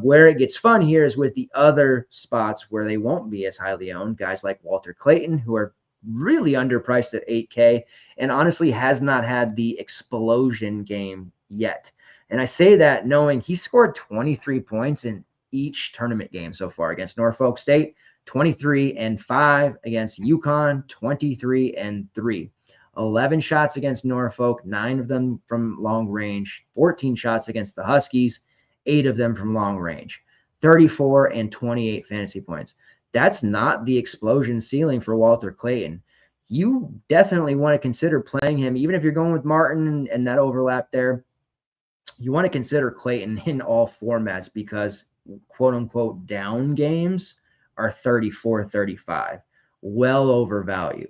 Speaker 1: Where it gets fun here is with the other spots where they won't be as highly owned, guys like Walter Clayton, who are really underpriced at 8K and honestly has not had the explosion game yet. And I say that knowing he scored 23 points in each tournament game so far against Norfolk State, 23-5 against UConn, 23-3. 11 shots against Norfolk, 9 of them from long range, 14 shots against the Huskies, 8 of them from long range, 34 and 28 fantasy points. That's not the explosion ceiling for Walter Clayton. You definitely want to consider playing him, even if you're going with Martin and that overlap there. You want to consider Clayton in all formats because quote unquote down games are 34-35, well over value.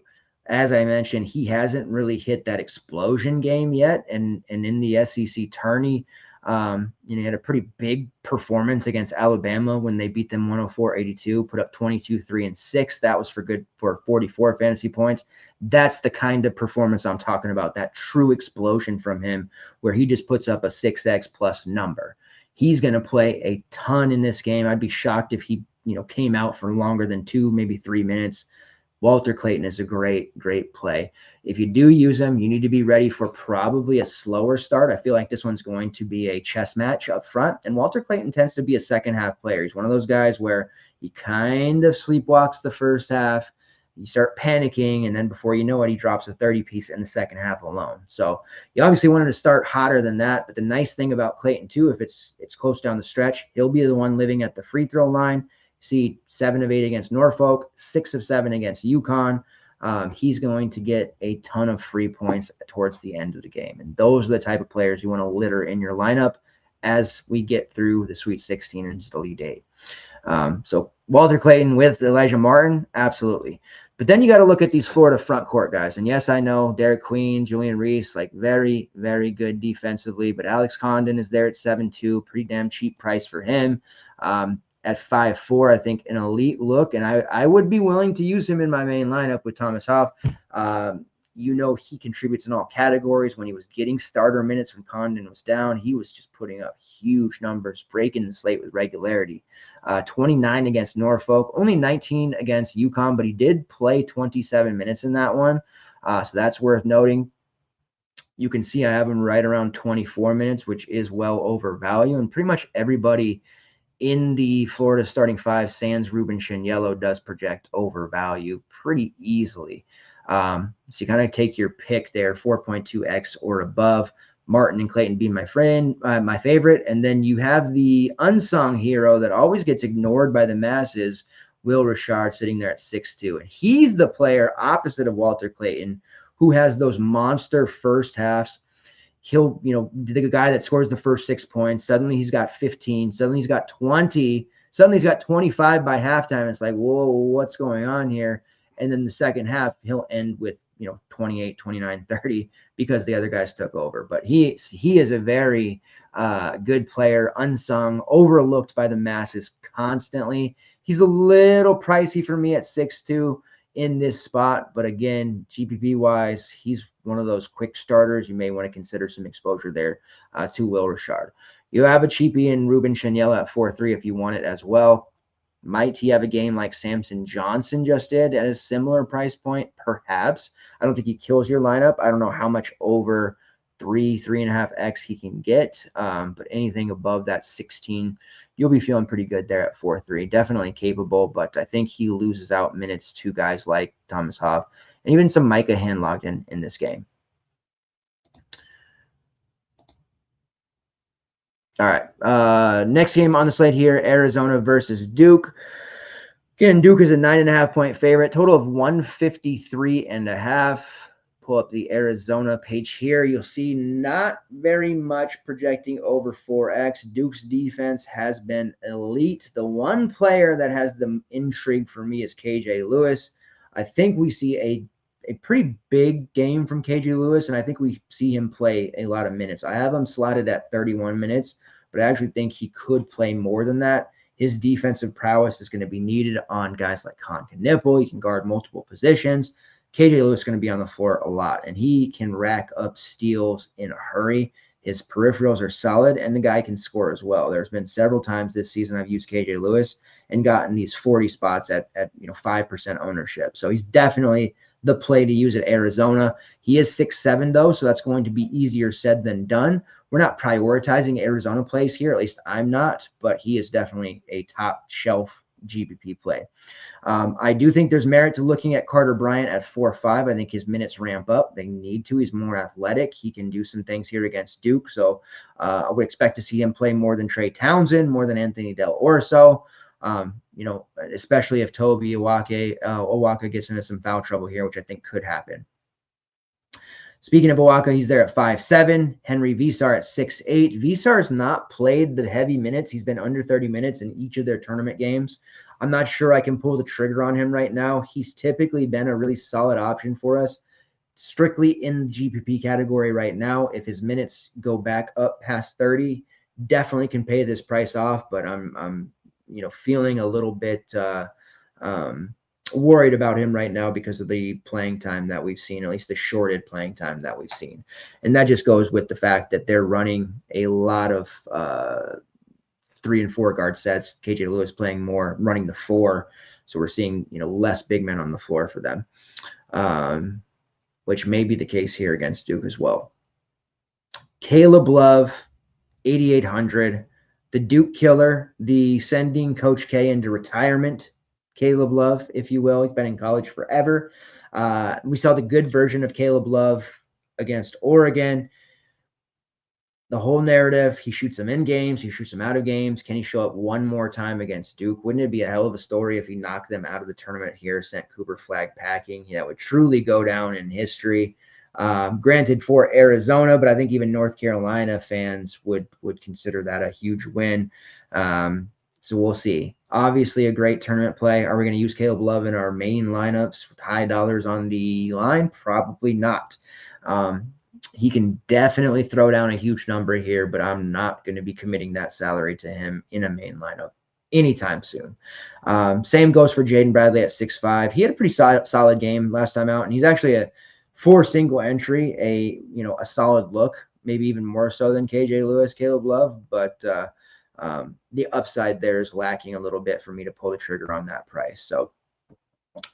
Speaker 1: As I mentioned, he hasn't really hit that explosion game yet. And in the SEC tourney, he had a pretty big performance against Alabama when they beat them 104-82, put up 22, 3, and 6. That was for 44 fantasy points. That's the kind of performance I'm talking about, that true explosion from him where he just puts up a 6X plus number. He's going to play a ton in this game. I'd be shocked if he, came out for longer than 2, maybe 3 minutes. Walter Clayton is a great, great play. If you do use him, you need to be ready for probably a slower start. I feel like this one's going to be a chess match up front. And Walter Clayton tends to be a second half player. He's one of those guys where he kind of sleepwalks the first half you start panicking, and then before you know it, he drops a 30-piece in the second half alone. So you obviously wanted to start hotter than that. But the nice thing about Clayton, too, if it's close down the stretch, he'll be the one living at the free throw line. See 7 of 8 against Norfolk, 6 of 7 against UConn. He's going to get a ton of free points towards the end of the game. And those are the type of players you want to litter in your lineup as we get through the Sweet 16 into the Elite 8. So Walter Clayton with Elijah Martin, absolutely. But then you got to look at these Florida front court guys. And yes, I know Derek Queen, Julian Reese, like very, very good defensively. But Alex Condon is there at 7'2", pretty damn cheap price for him. At 5'4", I think an elite look. And I would be willing to use him in my main lineup with Thomas Hoff. He contributes in all categories. When he was getting starter minutes when Condon was down, he was just putting up huge numbers, breaking the slate with regularity. 29 against Norfolk, only 19 against UConn, but he did play 27 minutes in that one. So that's worth noting. You can see I have him right around 24 minutes, which is well over value. And pretty much everybody in the Florida starting five, sans Ruben Chignello, does project over value pretty easily. So you kind of take your pick there, 4.2x or above. Martin and Clayton being my favorite. And then you have the unsung hero that always gets ignored by the masses, Will Richard, sitting there at 6'2". And he's the player opposite of Walter Clayton who has those monster first halves. He'll, the guy that scores the first 6 points, suddenly he's got 15, suddenly he's got 20, suddenly he's got 25 by halftime. It's like, whoa, what's going on here? And then the second half, he'll end with, 28, 29, 30 because the other guys took over. But he is a very good player, unsung, overlooked by the masses constantly. He's a little pricey for me at 6'2" in this spot. But again, GPP-wise, he's one of those quick starters. You may want to consider some exposure there to Will Richard. You have a cheapie in Ruben Chignello at 4.3 if you want it as well. Might he have a game like Samson Johnson just did at a similar price point? Perhaps. I don't think he kills your lineup. I don't know how much over 3.5x he can get. But anything above that 16, you'll be feeling pretty good there at 4.3. Definitely capable, but I think he loses out minutes to guys like Thomas Hoff and even some Micah Handlogged in this game. All right. Next game on the slate here, Arizona versus Duke. Again, Duke is a 9.5-point favorite, total of 153.5. Pull up the Arizona page here. You'll see not very much projecting over 4x. Duke's defense has been elite. The one player that has the intrigue for me is KJ Lewis. I think we see a pretty big game from KJ Lewis, and I think we see him play a lot of minutes. I have him slotted at 31 minutes, but I actually think he could play more than that. His defensive prowess is going to be needed on guys like Con Knipple. He can guard multiple positions. KJ Lewis is going to be on the floor a lot, and he can rack up steals in a hurry. His peripherals are solid, and the guy can score as well. There's been several times this season I've used KJ Lewis and gotten these 40 spots at 5% ownership. So he's definitely the play to use at Arizona. He is 6'7", though, so that's going to be easier said than done. We're not prioritizing Arizona plays here, at least I'm not, but he is definitely a top shelf GPP play. I do think there's merit to looking at Carter Bryant at 4.5. I think his minutes ramp up. They need to. He's more athletic. He can do some things here against Duke. So I would expect to see him play more than Trey Townsend, more than Anthony Del Orso. Especially if Toby Owaka gets into some foul trouble here, which I think could happen. Speaking of Owaka, he's there at 5'7". Henry Visar at 6'8". Visar has not played the heavy minutes. He's been under 30 minutes in each of their tournament games. I'm not sure I can pull the trigger on him right now. He's typically been a really solid option for us, strictly in the GPP category right now. If his minutes go back up past 30, definitely can pay this price off, but I'm feeling a little bit worried about him right now because of the playing time that we've seen, at least the shorted playing time that we've seen. And that just goes with the fact that they're running a lot of 3 and 4 guard sets. KJ Lewis playing more, running the 4. So we're seeing, less big men on the floor for them, which may be the case here against Duke as well. Caleb Love, 8,800. The Duke killer, the sending Coach K into retirement Caleb Love, if you will. He's been in college forever. We saw the good version of Caleb Love against Oregon. The whole narrative, he shoots them in games, he shoots them out of games. Can he show up one more time against Duke? Wouldn't it be a hell of a story if he knocked them out of the tournament here, sent Cooper Flagg packing? That would truly go down in history. Granted for Arizona, but I think even North Carolina fans would consider that a huge win. So we'll see. Obviously a great tournament play. Are we going to use Caleb Love in our main lineups with high dollars on the line? Probably not. He can definitely throw down a huge number here, but I'm not going to be committing that salary to him in a main lineup anytime soon. Same goes for Jaden Bradley at 6'5". He had a pretty solid game last time out, and he's actually for single entry, a solid look, maybe even more so than KJ Lewis, Caleb Love, but the upside there is lacking a little bit for me to pull the trigger on that price. So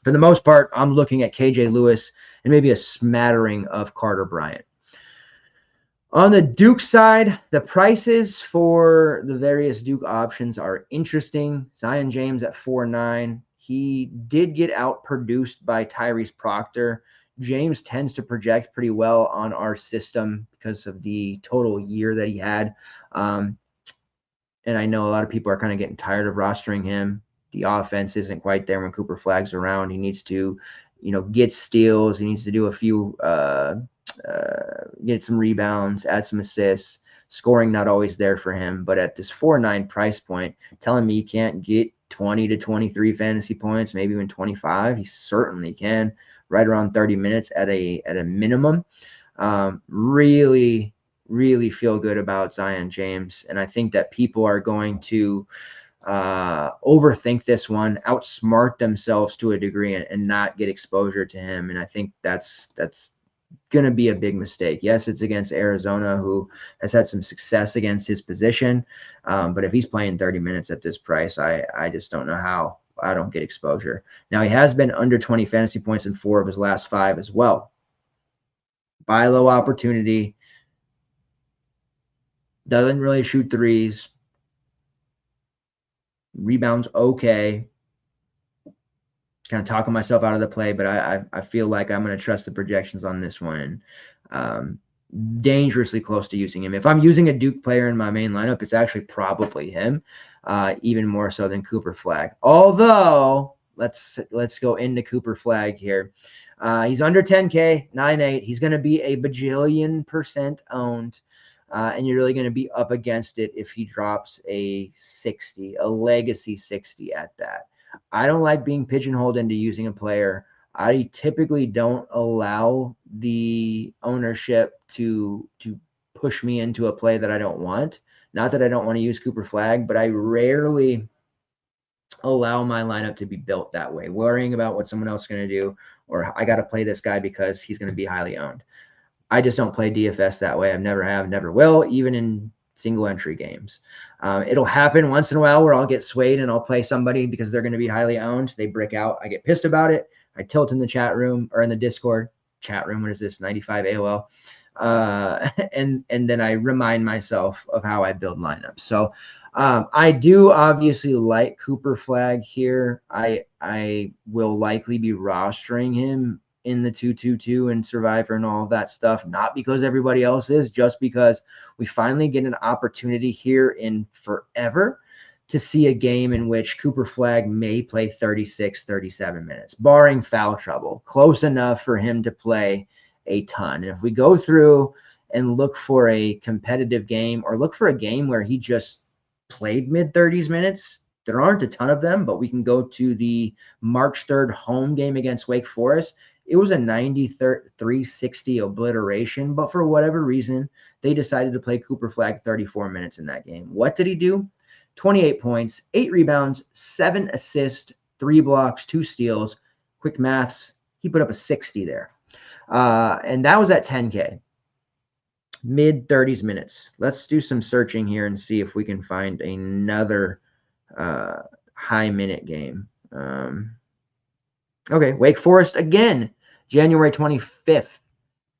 Speaker 1: for the most part, I'm looking at KJ Lewis and maybe a smattering of Carter Bryant. On the Duke side, the prices for the various Duke options are interesting. Zion James at 4.9. He did get out-produced by Tyrese Proctor. James tends to project pretty well on our system because of the total year that he had. And I know a lot of people are kind of getting tired of rostering him. The offense isn't quite there when Cooper Flagg's around. He needs to, get steals. He needs to do a few get some rebounds, add some assists. Scoring not always there for him, but at this 4.9 price point, telling me he can't get 20 to 23 fantasy points, maybe even 25, he certainly can. Right around 30 minutes at a minimum. Really, really feel good about Zion James, and I think that people are going to overthink this one, outsmart themselves to a degree, and not get exposure to him. And I think that's going to be a big mistake. Yes, it's against Arizona, who has had some success against his position. But if he's playing 30 minutes at this price, I just don't know how I don't get exposure. Now, he has been under 20 fantasy points in 4 of his last 5 as well. Buy low opportunity. Doesn't really shoot threes. Rebounds okay. Kind of talking myself out of the play, but I feel like I'm going to trust the projections on this one. Dangerously close to using him. If I'm using a Duke player in my main lineup, it's actually probably him, even more so than Cooper Flagg. Although, let's go into Cooper Flagg here. He's under 10K, 9.8. He's going to be a bajillion% owned. And you're really going to be up against it if he drops a 60, a legacy 60 at that. I don't like being pigeonholed into using a player. I typically don't allow the ownership to push me into a play that I don't want. Not that I don't want to use Cooper Flagg, but I rarely allow my lineup to be built that way, worrying about what someone else is going to do, or I got to play this guy because he's going to be highly owned. I just don't play DFS that way. I never have, never will, even in single entry games. It'll happen once in a while where I'll get swayed and I'll play somebody because they're going to be highly owned. They break out. I get pissed about it. I tilt in the chat room or in the Discord chat room. What is this? 95 AOL. And then I remind myself of how I build lineups. So I do obviously like Cooper Flagg here. I will likely be rostering him in the 2-2-2 and Survivor and all of that stuff, not because everybody else is, just because we finally get an opportunity here in forever to see a game in which Cooper Flagg may play 36, 37 minutes, barring foul trouble, close enough for him to play a ton. And if we go through and look for a competitive game or look for a game where he just played mid-30s minutes, there aren't a ton of them, but we can go to the March 3rd home game against Wake Forest. It was a 93-60 obliteration, but for whatever reason, they decided to play Cooper Flagg 34 minutes in that game. What did he do? 28 points, 8 rebounds, 7 assists, 3 blocks, 2 steals. Quick maths, he put up a 60 there. And that was at 10K. Mid-30s minutes. Let's do some searching here and see if we can find another high-minute game. Okay, Wake Forest again. January 25th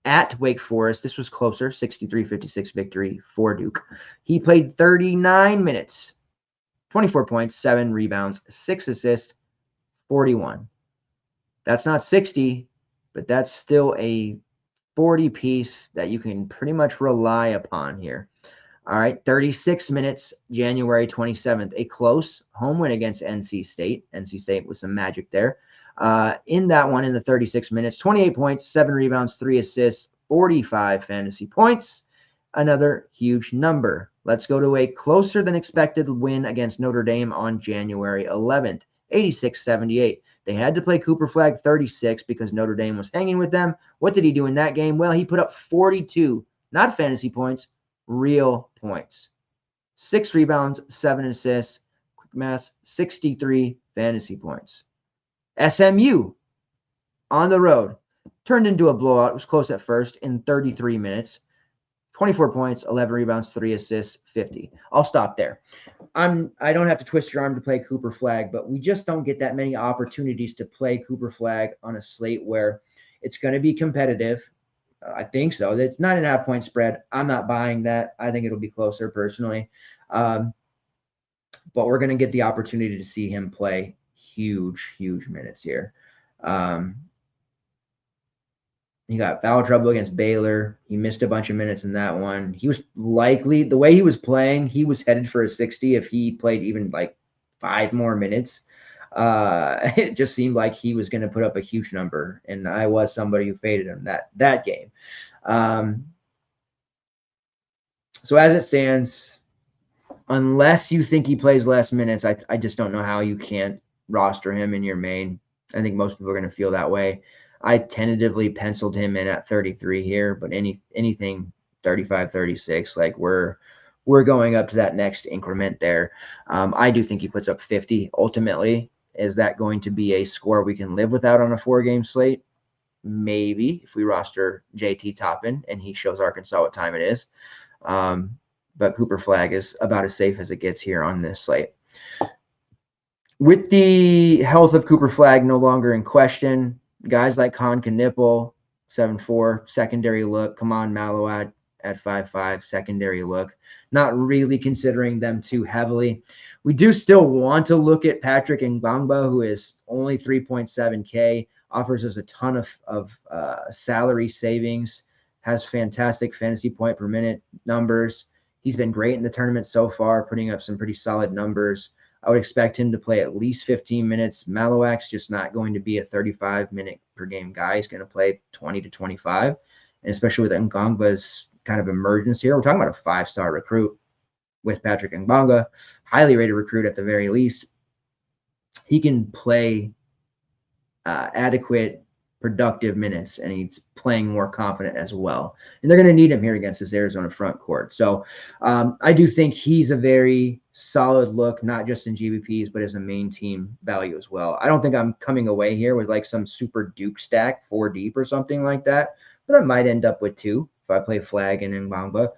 Speaker 1: at Wake Forest. This was closer, 63-56 victory for Duke. He played 39 minutes, 24 points, 7 rebounds, 6 assists, 41. That's not 60, but that's still a 40 piece that you can pretty much rely upon here. All right, 36 minutes, January 27th, a close home win against NC State. NC State with some magic there. In that one, in the 36 minutes, 28 points, 7 rebounds, 3 assists, 45 fantasy points. Another huge number. Let's go to a closer than expected win against Notre Dame on January 11th, 86-78. They had to play Cooper Flagg 36 because Notre Dame was hanging with them. What did he do in that game? Well, he put up 42, not fantasy points, real points. 6 rebounds, 7 assists, quick math, 63 fantasy points. SMU on the road turned into a blowout. It was close at first in 33 minutes. 24 points, 11 rebounds, 3 assists, 50. I'll stop there. I don't have to twist your arm to play Cooper Flagg, but we just don't get that many opportunities to play Cooper Flagg on a slate where it's going to be competitive. I think so. It's 9.5 point spread. I'm not buying that. I think it'll be closer personally. But we're going to get the opportunity to see him play huge minutes here. He got foul trouble against Baylor. He missed a bunch of minutes in that one. He was likely, the way he was playing, he was headed for a 60 if he played even like 5 more minutes. It just seemed like he was going to put up a huge number, and I was somebody who faded him that game. So as it stands, unless you think he plays less minutes, I just don't know how you can't roster him in your main. I think most people are going to feel that way. I tentatively penciled him in at 33 here, but anything 35, 36, like we're going up to that next increment there. I do think he puts up 50 ultimately. Is that going to be a score we can live without on a 4-game slate? Maybe if we roster JT Toppin and he shows Arkansas what time it is. But Cooper Flagg is about as safe as it gets here on this slate. With the health of Cooper Flagg no longer in question, guys like Con Knipple, 7'4", secondary look. Come on, Mallow at 5'5", secondary look. Not really considering them too heavily. We do still want to look at Patrick Ngbangba, who is only 3.7K, offers us a ton of salary savings, has fantastic fantasy point per minute numbers. He's been great in the tournament so far, putting up some pretty solid numbers. I would expect him to play at least 15 minutes. Malowak's just not going to be a 35-minute per game guy. He's going to play 20 to 25, and especially with Ngangba's kind of emergence here. We're talking about a 5-star recruit with Patrick Ngbanga, highly rated recruit at the very least. He can play adequate, productive minutes, and he's playing more confident as well. And they're going to need him here against this Arizona front court. So I do think he's a very solid look, not just in GBPs, but as a main team value as well. I don't think I'm coming away here with like some super Duke stack 4 deep or something like that, but I might end up with 2 if I play Flagg and Ngbangba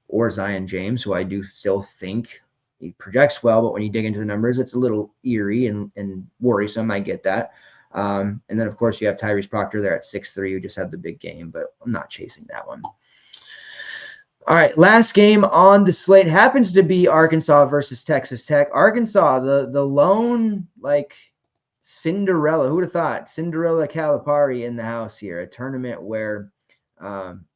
Speaker 1: or Zion James, who I do still think he projects well, but when you dig into the numbers, it's a little eerie and worrisome. I get that. And then, of course, you have Tyrese Proctor there at 6'3", who just had the big game, but I'm not chasing that one. All right, last game on the slate happens to be Arkansas versus Texas Tech. Arkansas, the lone, like, Cinderella. Who would have thought? Cinderella Calipari in the house here, a tournament where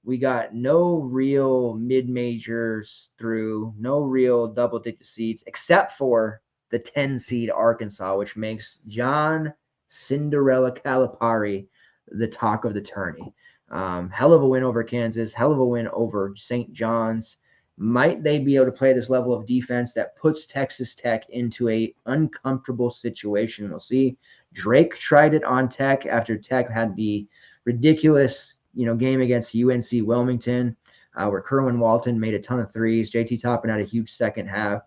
Speaker 1: we got no real mid-majors through, no real double-digit seeds, except for the 10-seed Arkansas, which makes John Cinderella Calipari the talk of the tourney. Hell of a win over Kansas, hell of a win over St. John's. Might they be able to play this level of defense that puts Texas Tech into a uncomfortable situation? We'll see. Drake tried it on Tech after Tech had the ridiculous, game against UNC Wilmington, where Kerwin Walton made a ton of threes. JT Toppin had a huge second half.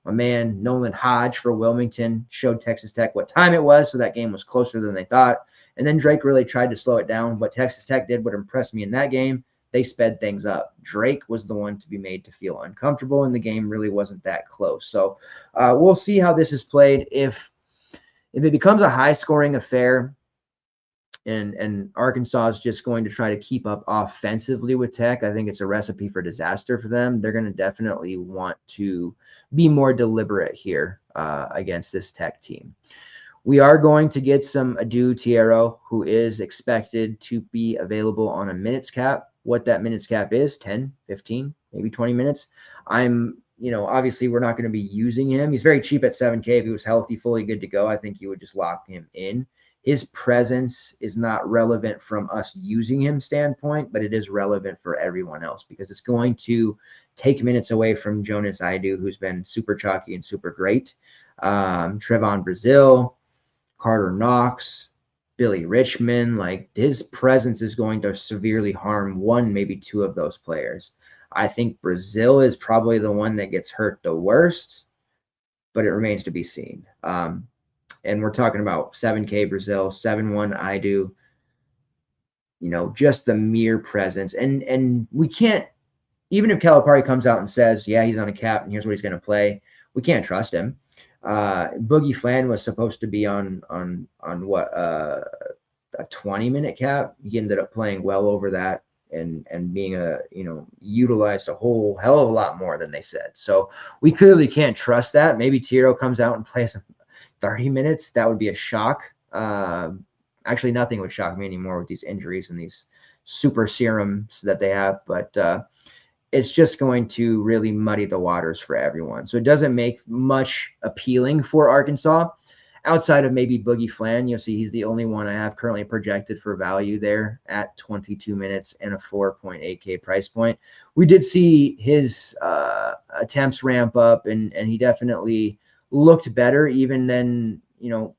Speaker 1: My man Nolan Hodge for Wilmington showed Texas Tech what time it was, so that game was closer than they thought. And then Drake really tried to slow it down. What Texas Tech did, what impressed me in that game, they sped things up. Drake was the one to be made to feel uncomfortable, and the game really wasn't that close. So we'll see how this is played. If it becomes a high-scoring affair and Arkansas is just going to try to keep up offensively with Tech, I think it's a recipe for disaster for them. They're going to definitely want to be more deliberate here against this Tech team. We are going to get some Adu Tiero, who is expected to be available on a minutes cap. What that minutes cap is, 10, 15, maybe 20 minutes. Obviously we're not going to be using him. He's very cheap at 7K. If he was healthy, fully good to go, I think you would just lock him in. His presence is not relevant from us using him standpoint, but it is relevant for everyone else because it's going to take minutes away from Jonas Idu, who's been super chalky and super great. Trevon Brazil, Carter Knox, Billy Richmond, like his presence is going to severely harm one, maybe two of those players. I think Brazil is probably the one that gets hurt the worst, but it remains to be seen. And we're talking about 7K Brazil, 7-1 Idu, just the mere presence. And we can't, even if Calipari comes out and says, yeah, he's on a cap and here's what he's going to play, we can't trust him. Boogie Flan was supposed to be on what a 20-minute cap. He ended up playing well over that and being utilized a whole hell of a lot more than they said. So we clearly can't trust that. Maybe Tiro comes out and plays 30 minutes. That would be a shock. Actually, nothing would shock me anymore with these injuries and these super serums that they have. But it's just going to really muddy the waters for everyone. So it doesn't make much appealing for Arkansas outside of maybe Boogie Flan. You'll see he's the only one I have currently projected for value there at 22 minutes and a 4.8K price point. We did see his attempts ramp up, and he definitely looked better even than,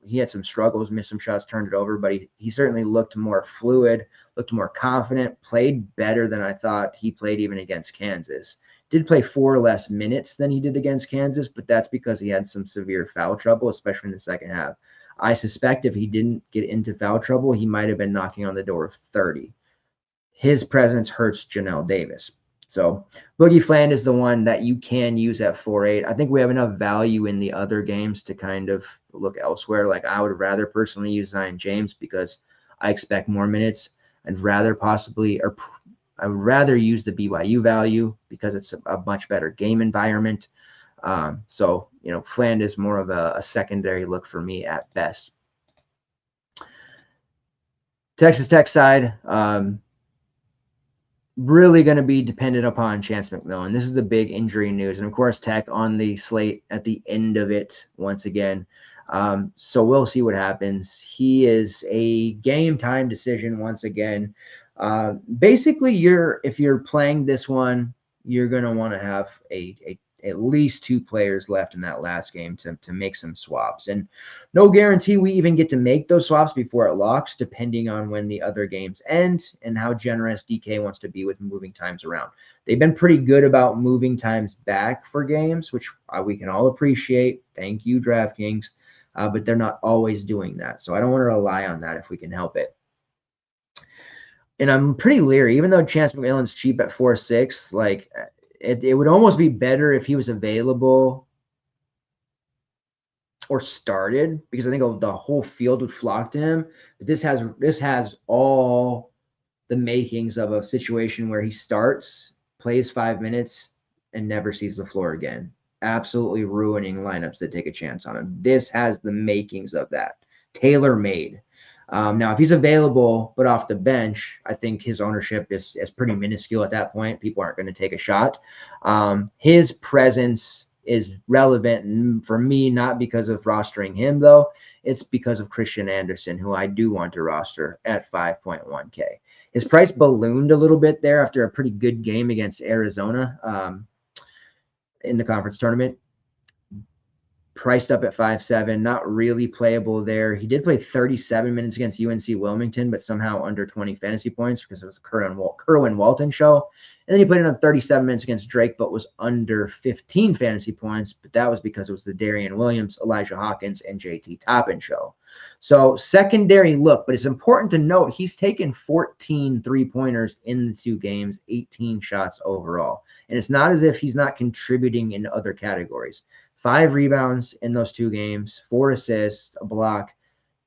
Speaker 1: he had some struggles, missed some shots, turned it over, but he certainly looked more fluid, looked more confident, played better than I thought he played even against Kansas. Did play 4 less minutes than he did against Kansas, but that's because he had some severe foul trouble, especially in the second half. I suspect if he didn't get into foul trouble, he might have been knocking on the door of 30. His presence hurts Janelle Davis. So Boogie Flan is the one that you can use at 4.8. I think we have enough value in the other games to kind of look elsewhere. Like I would rather personally use Zion James because I expect more minutes. I would rather use the BYU value because it's a much better game environment. So Flan is more of a secondary look for me at best. Texas Tech side, really going to be dependent upon Chance McMillan. This is the big injury news. And of course, Tech on the slate at the end of it once again. So we'll see what happens. He is a game time decision once again. Basically, if you're playing this one, you're going to want to have at least 2 players left in that last game to make some swaps. And no guarantee we even get to make those swaps before it locks, depending on when the other games end and how generous DK wants to be with moving times around. They've been pretty good about moving times back for games, which we can all appreciate. Thank you, DraftKings. But they're not always doing that. So I don't want to rely on that if we can help it. And I'm pretty leery, even though Chance McMillan's cheap at 4.6, like it would almost be better if he was available or started, because I think the whole field would flock to him. But this has all the makings of a situation where he starts, plays 5 minutes, and never sees the floor again. Absolutely ruining lineups that take a chance on him. This has the makings of that. Tailor-made. Now, if he's available but off the bench, I think his ownership is pretty minuscule at that point. People aren't going to take a shot. His presence is relevant for me, not because of rostering him, though. It's because of Christian Anderson, who I do want to roster at 5.1K. His price ballooned a little bit there after a pretty good game against Arizona in the conference tournament. Priced up at 5.7, not really playable there. He did play 37 minutes against UNC Wilmington, but somehow under 20 fantasy points because it was a Kerwin Walton show. And then he played another 37 minutes against Drake, but was under 15 fantasy points. But that was because it was the Darian Williams, Elijah Hawkins, and JT Toppin show. So secondary look, but it's important to note he's taken 14 3-pointers in the 2 games, 18 shots overall. And it's not as if he's not contributing in other categories. 5 rebounds in those 2 games, 4 assists, a block.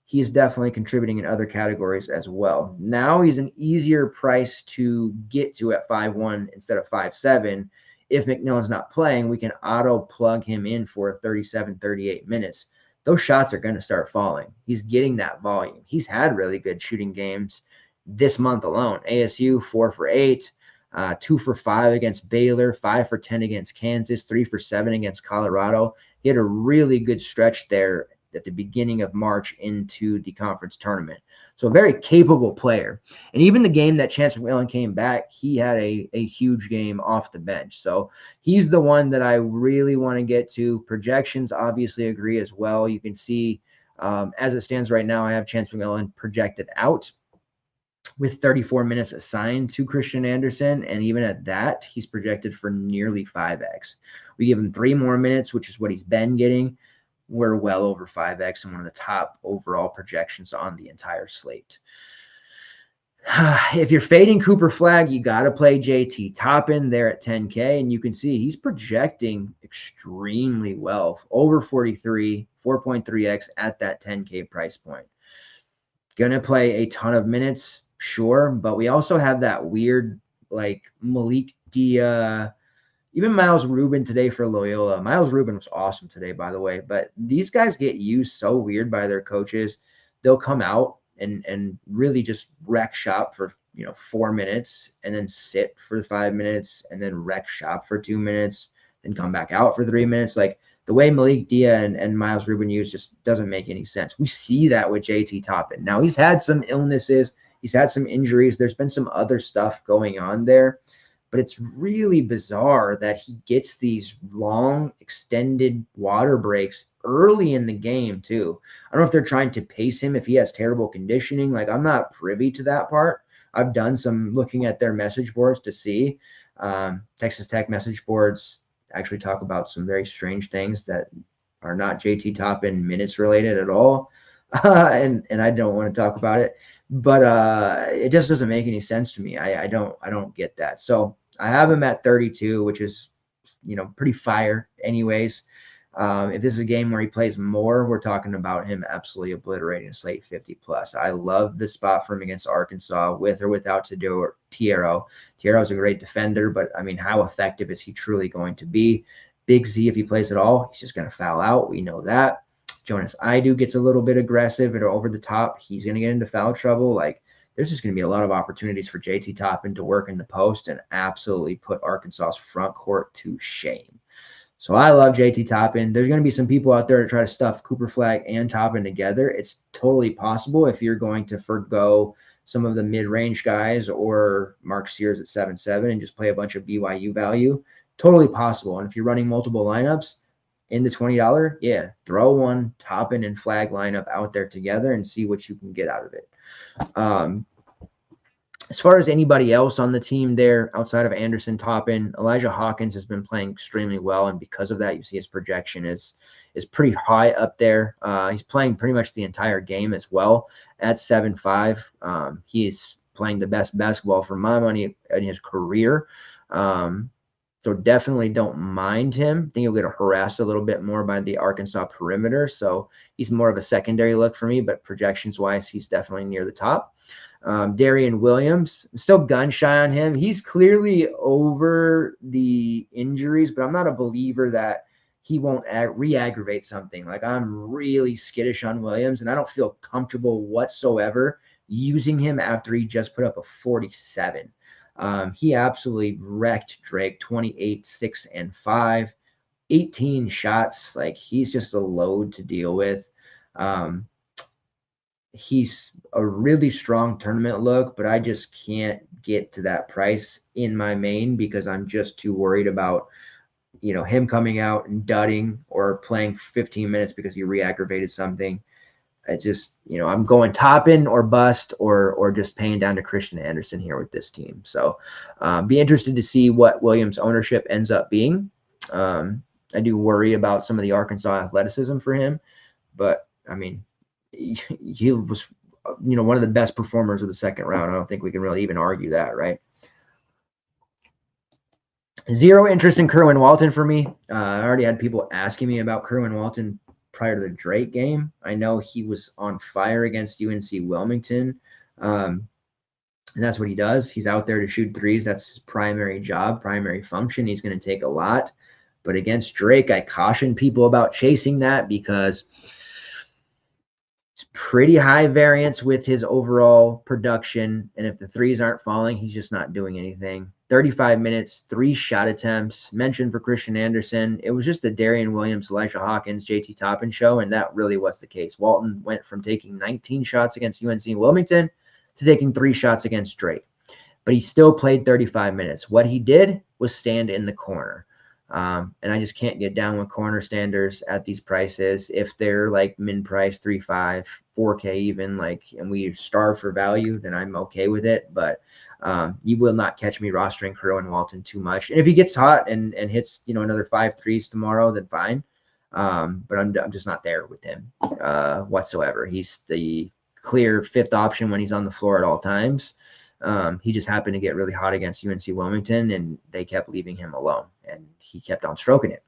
Speaker 1: He's definitely contributing in other categories as well. Now he's an easier price to get to at 5.1 instead of 5.7. If McMillan's not playing, we can auto plug him in for 37, 38 minutes. those shots are going to start falling. He's getting that volume. He's had really good shooting games this month alone. ASU 4 for 8, 2 for 5 against Baylor, 5 for 10 against Kansas, 3 for 7 against Colorado. He had a really good stretch there at the beginning of March into the conference tournament. So a very capable player. And even the game that Chance McMillan came back, he had a huge game off the bench. So he's the one that I really want to get to. Projections obviously agree as well. You can see as it stands right now, I have Chance McMillan projected out with 34 minutes assigned to Christian Anderson. And even at that, he's projected for nearly 5x. We give him 3 more minutes, which is what he's been getting. We're well over 5x and one of the top overall projections on the entire slate. If you're fading Cooper Flagg, you got to play JT Toppin there at 10K. And you can see he's projecting extremely well, over 43, 4.3x at that 10K price point. Going to play a ton of minutes, sure. But we also have that weird, like Malik Dia, even Miles Rubin today for Loyola. Miles Rubin was awesome today, by the way. But these guys get used so weird by their coaches. They'll come out and really just wreck shop for 4 minutes and then sit for 5 minutes and then wreck shop for 2 minutes and come back out for 3 minutes. Like the way Malik Dia and Miles Rubin use just doesn't make any sense. We see that with JT Toppin. Now he's had some illnesses. He's had some injuries. There's been some other stuff going on there. But it's really bizarre that he gets these long, extended water breaks early in the game, too. I don't know if they're trying to pace him, if he has terrible conditioning. Like, I'm not privy to that part. I've done some looking at their message boards to see. Texas Tech message boards actually talk about some very strange things that are not JT Toppin minutes related at all. And I don't want to talk about it. But it just doesn't make any sense to me. I don't get that. So I have him at 32, which is, pretty fire anyways. If this is a game where he plays more, we're talking about him absolutely obliterating Slate 50 plus. I love the spot for him against Arkansas with or without Tierro. Tierro's a great defender, but I mean, how effective is he truly going to be? Big Z, if he plays at all, he's just going to foul out. We know that. Jonas Idu gets a little bit aggressive and over the top. He's going to get into foul trouble. Like, there's just going to be a lot of opportunities for JT Toppin to work in the post and absolutely put Arkansas's front court to shame. So I love JT Toppin. There's going to be some people out there to try to stuff Cooper Flagg and Toppin together. It's totally possible if you're going to forgo some of the mid-range guys or Mark Sears at 7-7 and just play a bunch of BYU value. Totally possible. And if you're running multiple lineups, in the $20, yeah, throw one Toppin and Flagg lineup out there together and see what you can get out of it. As far as anybody else on the team there outside of Anderson, Toppin, Elijah Hawkins has been playing extremely well, and because of that, you see his projection is pretty high up there. He's playing pretty much the entire game as well at 7.5. He is playing the best basketball for my money in his career. So definitely don't mind him. I think he'll get harassed a little bit more by the Arkansas perimeter. So he's more of a secondary look for me, but projections-wise, he's definitely near the top. Darian Williams, I'm still gun shy on him. He's clearly over the injuries, but I'm not a believer that he won't re-aggravate something. Like, I'm really skittish on Williams, and I don't feel comfortable whatsoever using him after he just put up a 47. He absolutely wrecked Drake, 28, 6, and 5, 18 shots. Like, he's just a load to deal with. He's a really strong tournament look, but I just can't get to that price in my main because I'm just too worried about, him coming out and dudding or playing 15 minutes because he re-aggravated something. I just, I'm going Toppin or bust or just paying down to Christian Anderson here with this team. So be interested to see what Williams' ownership ends up being. I do worry about some of the Arkansas athleticism for him, but I mean, he was, one of the best performers of the second round. I don't think we can really even argue that, right? Zero interest in Kerwin Walton for me. I already had people asking me about Kerwin Walton prior to the Drake game. I know he was on fire against UNC Wilmington. And that's what he does. He's out there to shoot threes. That's his primary job, primary function. He's going to take a lot. But against Drake, I caution people about chasing that because pretty high variance with his overall production. And if the threes aren't falling, he's just not doing anything. 35 minutes, 3 shot attempts. Mentioned for Christian Anderson. It was just the Darian Williams, Elijah Hawkins, JT Toppin show, and that really was the case. Walton went from taking 19 shots against UNC Wilmington to taking 3 shots against Drake. But he still played 35 minutes. What he did was stand in the corner. And I just can't get down with corner standers at these prices. If they're like min price 3.5, 4K even, like, and we starve for value, then I'm okay with it. But you will not catch me rostering Crow and Walton too much. And if he gets hot and hits, another 5 threes tomorrow, then fine. But I'm just not there with him whatsoever. He's the clear 5th option when he's on the floor at all times. He just happened to get really hot against UNC Wilmington, and they kept leaving him alone, and he kept on stroking it.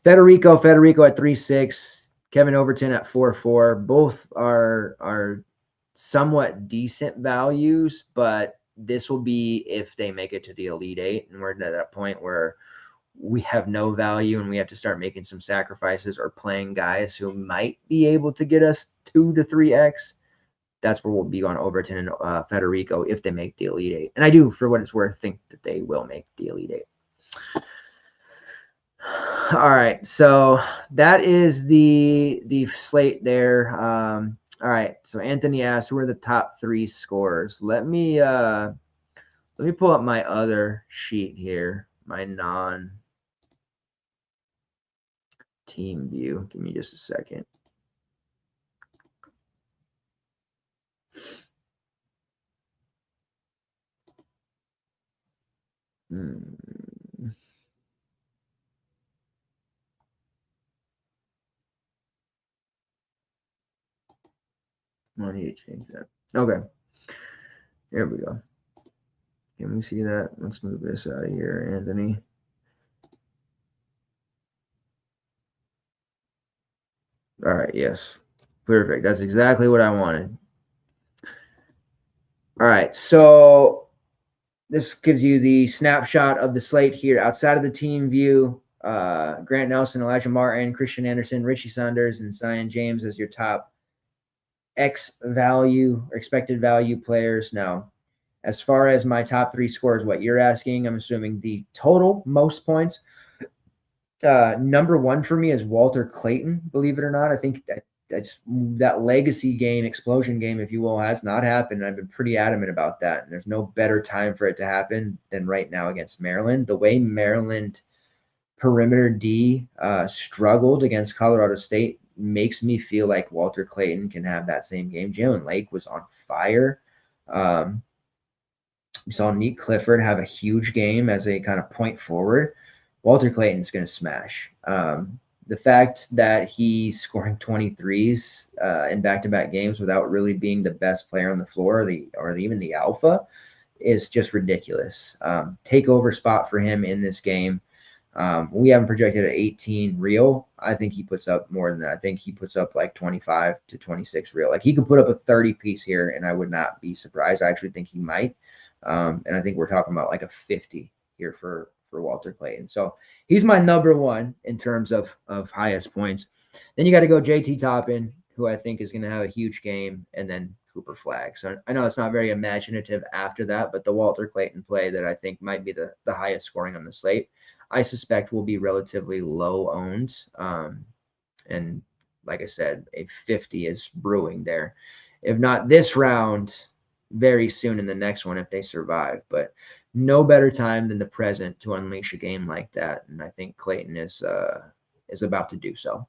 Speaker 1: Federico at 3.6, Kevin Overton at 4.4. Both are somewhat decent values, but this will be if they make it to the Elite Eight, and we're at that point where we have no value and we have to start making some sacrifices or playing guys who might be able to get us 2 to 3x. That's where we'll be on Overton and Federico if they make the Elite Eight. And I do, for what it's worth, think that they will make the Elite Eight. All right, so that is the slate there. All right, so Anthony asked, who are the top 3 scorers? Let me pull up my other sheet here, my non-team view. Give me just a second. I need to change that. Okay. There we go. Can we see that? Let's move this out of here, Anthony. All right, yes. Perfect. That's exactly what I wanted. All right, so this gives you the snapshot of the slate here outside of the team view. Grant Nelson, Elijah Martin, Christian Anderson, Richie Saunders, and Zion James as your top X value or expected value players. Now, as far as my top 3 scores, what you're asking, I'm assuming the total most points. Number 1 for me is Walter Clayton, believe it or not. I think that legacy game, explosion game, if you will, has not happened. I've been pretty adamant about that. And there's no better time for it to happen than right now against Maryland. The way Maryland perimeter D struggled against Colorado State makes me feel like Walter Clayton can have that same game. Jalen Lake was on fire. We saw Nick Clifford have a huge game as a kind of point forward. Walter Clayton's going to smash. The fact that he's scoring 23s in back-to-back games without really being the best player on the floor or even the alpha is just ridiculous. Takeover spot for him in this game. We haven't projected at 18 real. I think he puts up more than that. I think he puts up like 25 to 26 real. Like he could put up a 30 piece here, and I would not be surprised. I actually think he might. And I think we're talking about like a 50 here for Walter Clayton. So he's my number 1 in terms of highest points. Then you got to go JT Toppin, who I think is going to have a huge game, and then Cooper Flagg. So I know it's not very imaginative after that, but the Walter Clayton play that I think might be the highest scoring on the slate, I suspect will be relatively low owned. And like I said, a 50 is brewing there. If not this round, very soon in the next one if they survive. But no better time than the present to unleash a game like that. And I think Clayton is about to do so.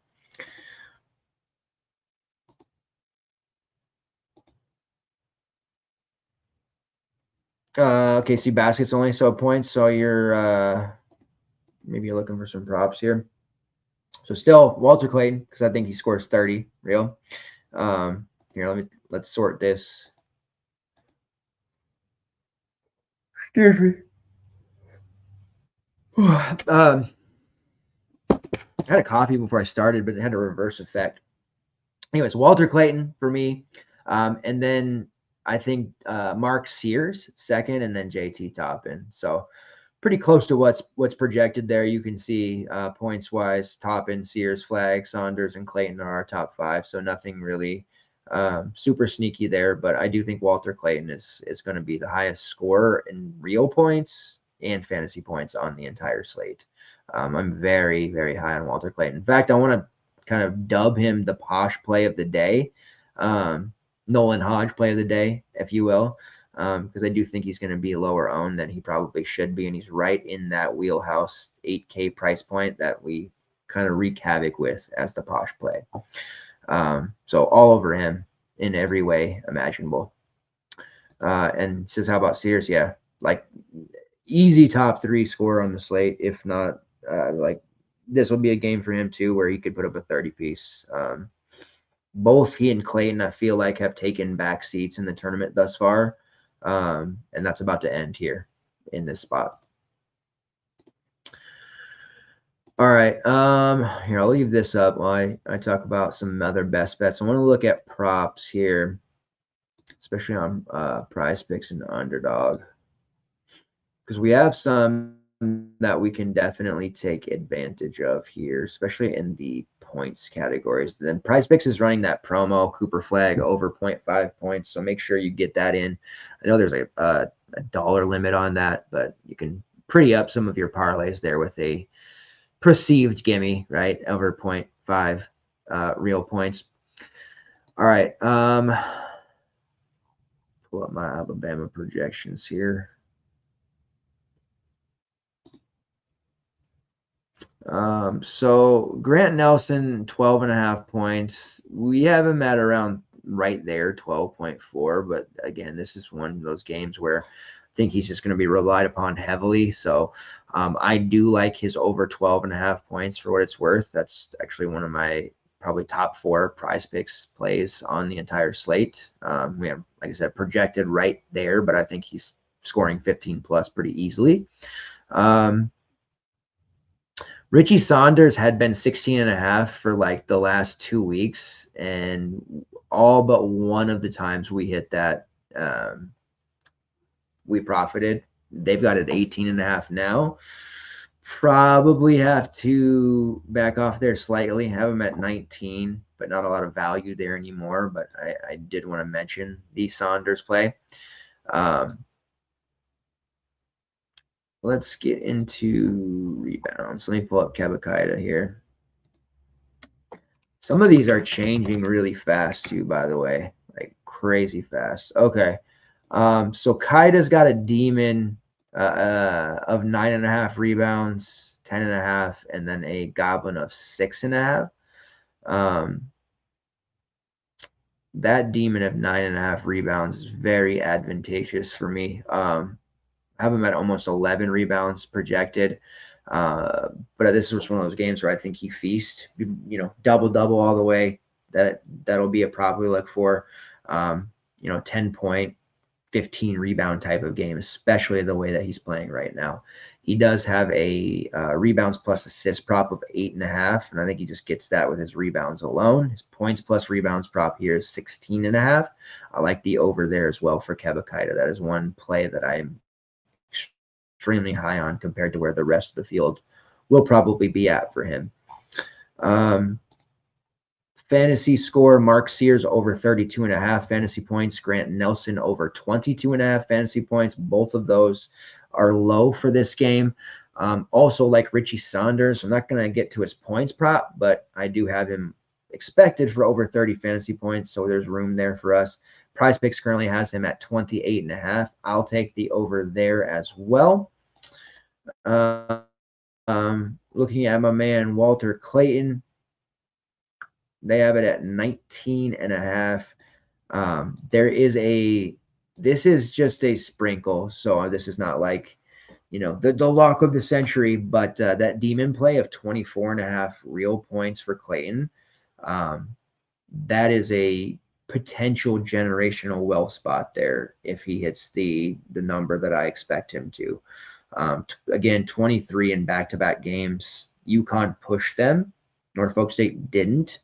Speaker 1: KC baskets only so points. So you're maybe you're looking for some props here. So still Walter Clayton, because I think he scores 30 real. Here, let's sort this. Excuse me. I had a coffee before I started, but it had a reverse effect. Anyways, Walter Clayton for me. And then I think Mark Sears second, and then JT Toppin. So pretty close to what's projected there. You can see points wise, Toppin, Sears, Flagg, Saunders, and Clayton are our top 5. So nothing really super sneaky there. But I do think Walter Clayton is going to be the highest scorer in real points and fantasy points on the entire slate. I'm very, very high on Walter Clayton. In fact, I want to kind of dub him the posh play of the day, Nolan Hodge play of the day, if you will. Because I do think he's going to be lower owned than he probably should be, and he's right in that wheelhouse 8K price point that we kind of wreak havoc with as the posh play. So all over him in every way imaginable. And says, how about Sears? Yeah, like easy top 3 scorer on the slate, if not like this will be a game for him too where he could put up a 30 piece. Both he and Clayton, I feel like, have taken back seats in the tournament thus far. And that's about to end here in this spot. All right. Here, I'll leave this up while I talk about some other best bets. I want to look at props here, especially on Prize Picks and Underdog, because we have some that we can definitely take advantage of here, especially in the points categories. Then Prize Picks is running that promo Cooper Flagg over 0.5 points, so make sure you get that in. I know there's a dollar limit on that, but you can pretty up some of your parlays there with a perceived gimme, right, over 0.5 real points. All right, pull up my Alabama projections here. So Grant Nelson, 12.5 points. We have him at around right there, 12.4. But again, this is one of those games where I think he's just going to be relied upon heavily. So I do like his over 12.5 points for what it's worth. That's actually one of my probably top 4 Prize Picks plays on the entire slate. We have, like I said, projected right there, but I think he's scoring 15 plus pretty easily. Richie Saunders had been 16.5 for like the last 2 weeks, and all but one of the times we hit that, we profited. They've got it 18.5 now. Probably have to back off there slightly, have them at 19, but not a lot of value there anymore. But I did want to mention the Saunders play. Let's get into rebounds. Let me pull up Kebakita here. Some of these are changing really fast too, by the way, like crazy fast. Okay. So Kaida's got a demon of 9.5 rebounds, 10.5, and then a goblin of 6.5. That demon of 9.5 rebounds is very advantageous for me. Have him at almost 11 rebounds projected. But this was one of those games where I think he feasts, double all the way. That'll be a prop we look for. 10 point, 15 rebound type of game, especially the way that he's playing right now. He does have a rebounds plus assist prop of 8.5, and I think he just gets that with his rebounds alone. His points plus rebounds prop here is 16.5. I like the over there as well for Kebakita. That is one play that I'm extremely high on compared to where the rest of the field will probably be at for him. Fantasy score, Mark Sears over 32.5 fantasy points, Grant Nelson over 22.5 fantasy points. Both of those are low for this game. Also like Richie Saunders, I'm not going to get to his points prop, but I do have him expected for over 30 fantasy points, so there's room there for us. Prize Picks currently has him at 28.5. I'll take the over there as well. Looking at my man Walter Clayton, they have it at 19.5. This is just a sprinkle, so this is not like, the lock of the century, but that demon play of 24.5 real points for Clayton, that is a potential generational wealth spot there if he hits the number that I expect him to. Again, 23 in back-to-back games. UConn pushed them. Norfolk State didn't.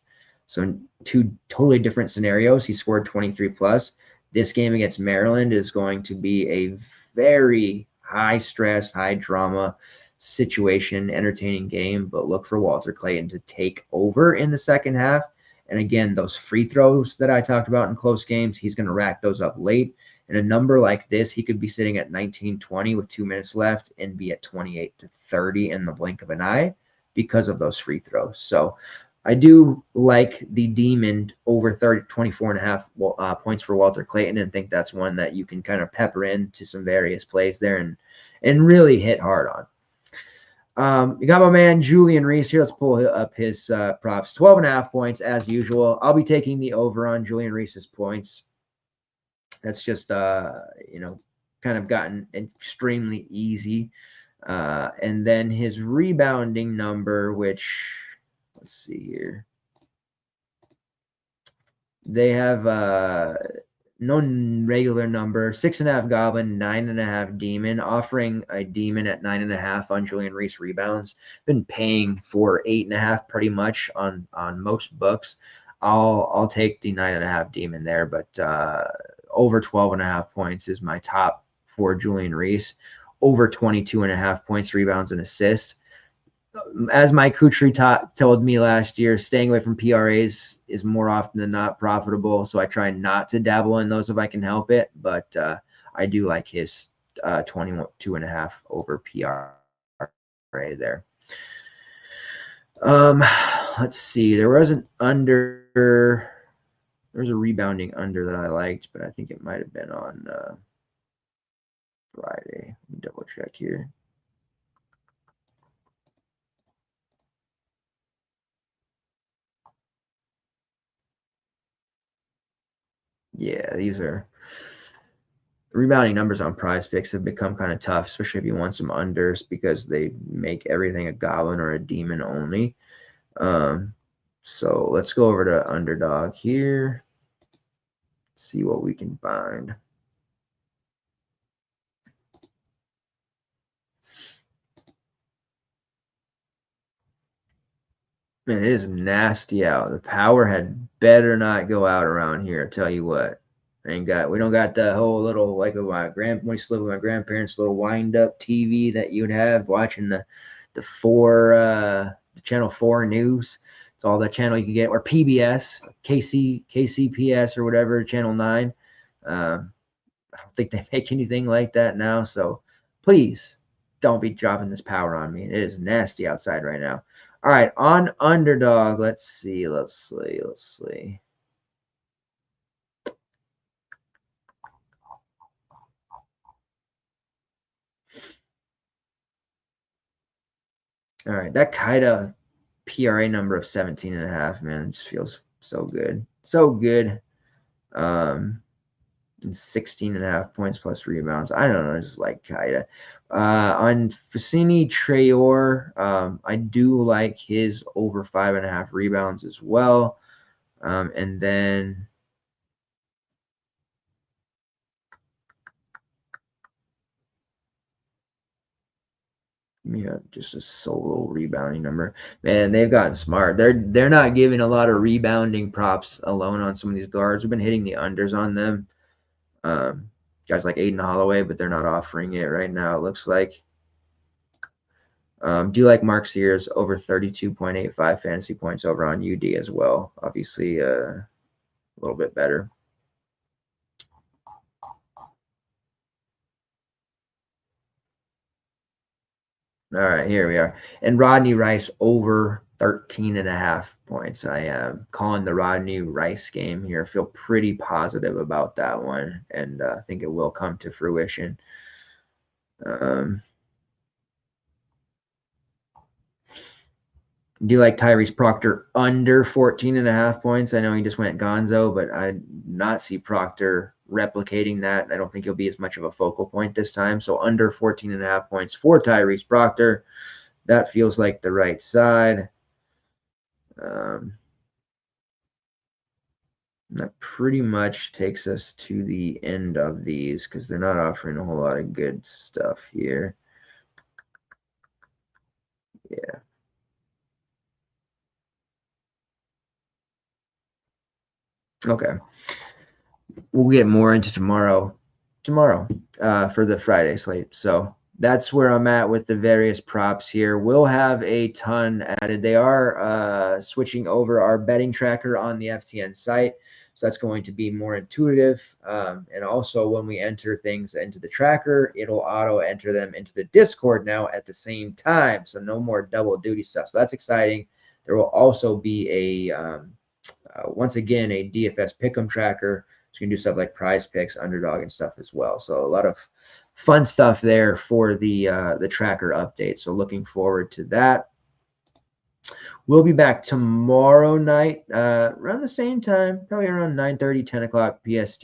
Speaker 1: So 2 totally different scenarios. He scored 23 plus. This game against Maryland is going to be a very high stress, high drama situation, entertaining game, but look for Walter Clayton to take over in the second half. And again, those free throws that I talked about in close games, he's going to rack those up late. And a number like this, he could be sitting at 19-20 with 2 minutes left and be at 28-30 in the blink of an eye because of those free throws. So I do like the Demon over 24.5 points for Walter Clayton, and think that's one that you can kind of pepper into some various plays there and really hit hard on. You got my man Julian Reese here. Let's pull up his props. 12.5 points as usual. I'll be taking the over on Julian Reese's points. That's just kind of gotten extremely easy. And then his rebounding number, which let's see here. They have no regular number, 6.5 Goblin, 9.5 Demon, offering a Demon at 9.5 on Julian Reese rebounds. Been paying for 8.5 pretty much on most books. I'll take the 9.5 Demon there, but over 12.5 points is my top for Julian Reese. Over 22.5 points, rebounds, and assists. As Mike Kutry told me last year, staying away from PRAs is more often than not profitable. So I try not to dabble in those if I can help it. But I do like his 22.5 over PRA there. Let's see. There was an under. There was a rebounding under that I liked, but I think it might have been on Friday. Let me double check here. Yeah, these are rebounding numbers on Prize Picks have become kind of tough, especially if you want some unders because they make everything a Goblin or a Demon only. So let's go over to Underdog here. See what we can find. Man, it is nasty out. The power had better not go out around here. I tell you what, we don't got the whole little like when I used to live with my grandparents, little wind up TV that you'd have watching the channel 4 news. It's all the channel you can get, or PBS, KCPS or whatever, channel 9. I don't think they make anything like that now. So please don't be dropping this power on me. It is nasty outside right now. All right, on Underdog, let's see. All right, that Kaida PRA number of 17.5, man, just feels so good. So good. And 16.5 points plus rebounds. I don't know, I just like Kaida. On Facini Traore, I do like his over 5.5 rebounds as well. And then just a solo rebounding number. Man, they've gotten smart. They're not giving a lot of rebounding props alone on some of these guards. We've been hitting the unders on them. Guys like Aiden Holloway, but they're not offering it right now, it looks like. Do you like Mark Sears over 32.85 fantasy points over on UD as well? Obviously, a little bit better. All right, here we are. And Rodney Rice over 13.5 points. I am calling the Rodney Rice game here. I feel pretty positive about that one, and I think it will come to fruition. Do you like Tyrese Proctor under 14.5 points? I know he just went gonzo, but I did not see Proctor replicating that. I don't think he'll be as much of a focal point this time. So under 14.5 points for Tyrese Proctor. That feels like the right side. That pretty much takes us to the end of these because they're not offering a whole lot of good stuff here. Yeah. Okay. We'll get more into tomorrow. tomorrow for the Friday slate. So that's where I'm at with the various props here. We'll have a ton added. They are switching over our betting tracker on the FTN site. So that's going to be more intuitive. And also when we enter things into the tracker, it'll auto enter them into the Discord now at the same time. So no more double duty stuff. So that's exciting. There will also be once again, a DFS pick'em tracker. So you can do stuff like prize picks, underdog, and stuff as well. So a lot of fun stuff there for the tracker update. So looking forward to that. We'll be back tomorrow night around the same time, probably around 9:30, 10 o'clock PST.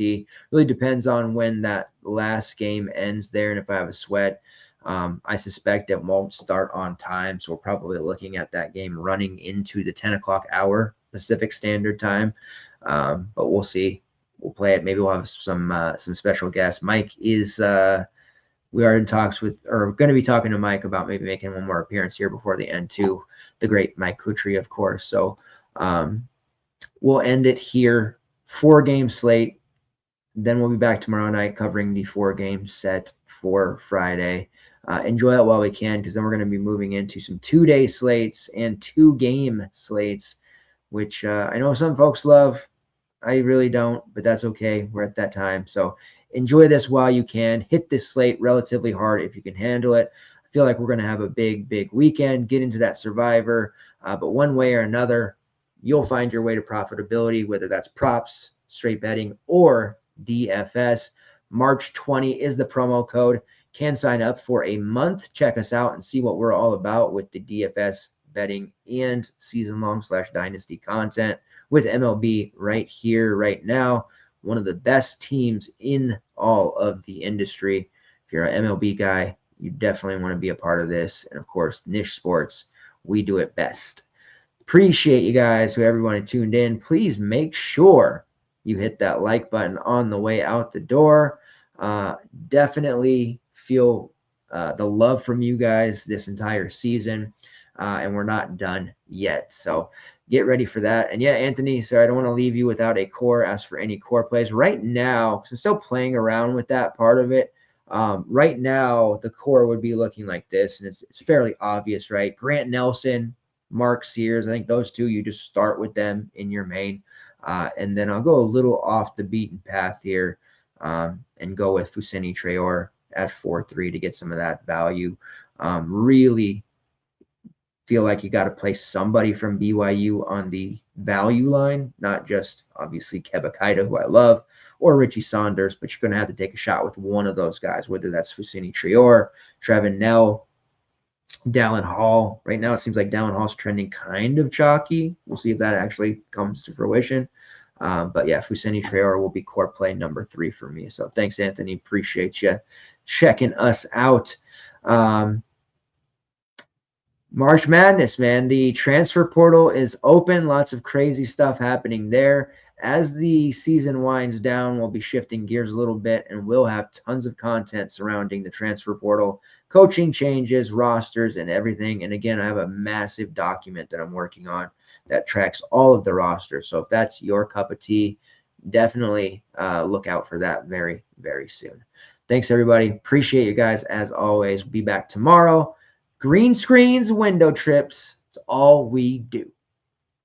Speaker 1: Really depends on when that last game ends there and if I have a sweat. I suspect it won't start on time, so we're probably looking at that game running into the 10 o'clock hour Pacific Standard Time. But we'll see. We'll play it. Maybe we'll have some special guests. Mike is we are in talks with, or going to be talking to Mike about maybe making one more appearance here before the end too. The great Mike Kutry, of course. So we'll end it here. 4-game slate. Then we'll be back tomorrow night covering the 4-game set for Friday. Enjoy it while we can, because then we're going to be moving into some 2-day slates and 2-game slates, which I know some folks love. I really don't, but that's okay. We're at that time. So enjoy this while you can. Hit this slate relatively hard if you can handle it. I feel like we're going to have a big weekend, get into that Survivor. But one way or another, you'll find your way to profitability, whether that's props, straight betting, or DFS. March 20 is the promo code. Can sign up for a month. Check us out and see what we're all about with the DFS betting and season-long / dynasty content with MLB right here, right now. One of the best teams in all of the industry. If you're an MLB guy, you definitely want to be a part of this. And of course, Niche Sports, we do it best. Appreciate you guys, who everyone tuned in. Please make sure you hit that like button on the way out the door. Definitely feel the love from you guys this entire season. And we're not done yet. So get ready for that. And yeah, Anthony, sorry, I don't want to leave you without a core. Ask for any core plays right now, because I'm still playing around with that part of it. Right now, the core would be looking like this, and it's fairly obvious, right? Grant Nelson, Mark Sears, I think those two, you just start with them in your main. And then I'll go a little off the beaten path here and go with Fousseyni Traore at 4.3 to get some of that value. Really feel like you got to play somebody from BYU on the value line, not just obviously Kebakaida, who I love, or Richie Saunders, but you're going to have to take a shot with one of those guys, whether that's Fousseyni Traore, Trevin Nell, Dallin Hall. Right now, it seems like Dallin Hall's trending kind of chalky. We'll see if that actually comes to fruition. But yeah, Fousseyni Traore will be core play number 3 for me. So thanks, Anthony. Appreciate you checking us out. March Madness, man. The transfer portal is open. Lots of crazy stuff happening there. As the season winds down, we'll be shifting gears a little bit, and we'll have tons of content surrounding the transfer portal, coaching changes, rosters, and everything. And again, I have a massive document that I'm working on that tracks all of the rosters. So if that's your cup of tea, definitely look out for that very, very soon. Thanks, everybody. Appreciate you guys as always. Be back tomorrow. Green screens, window trips. It's all we do.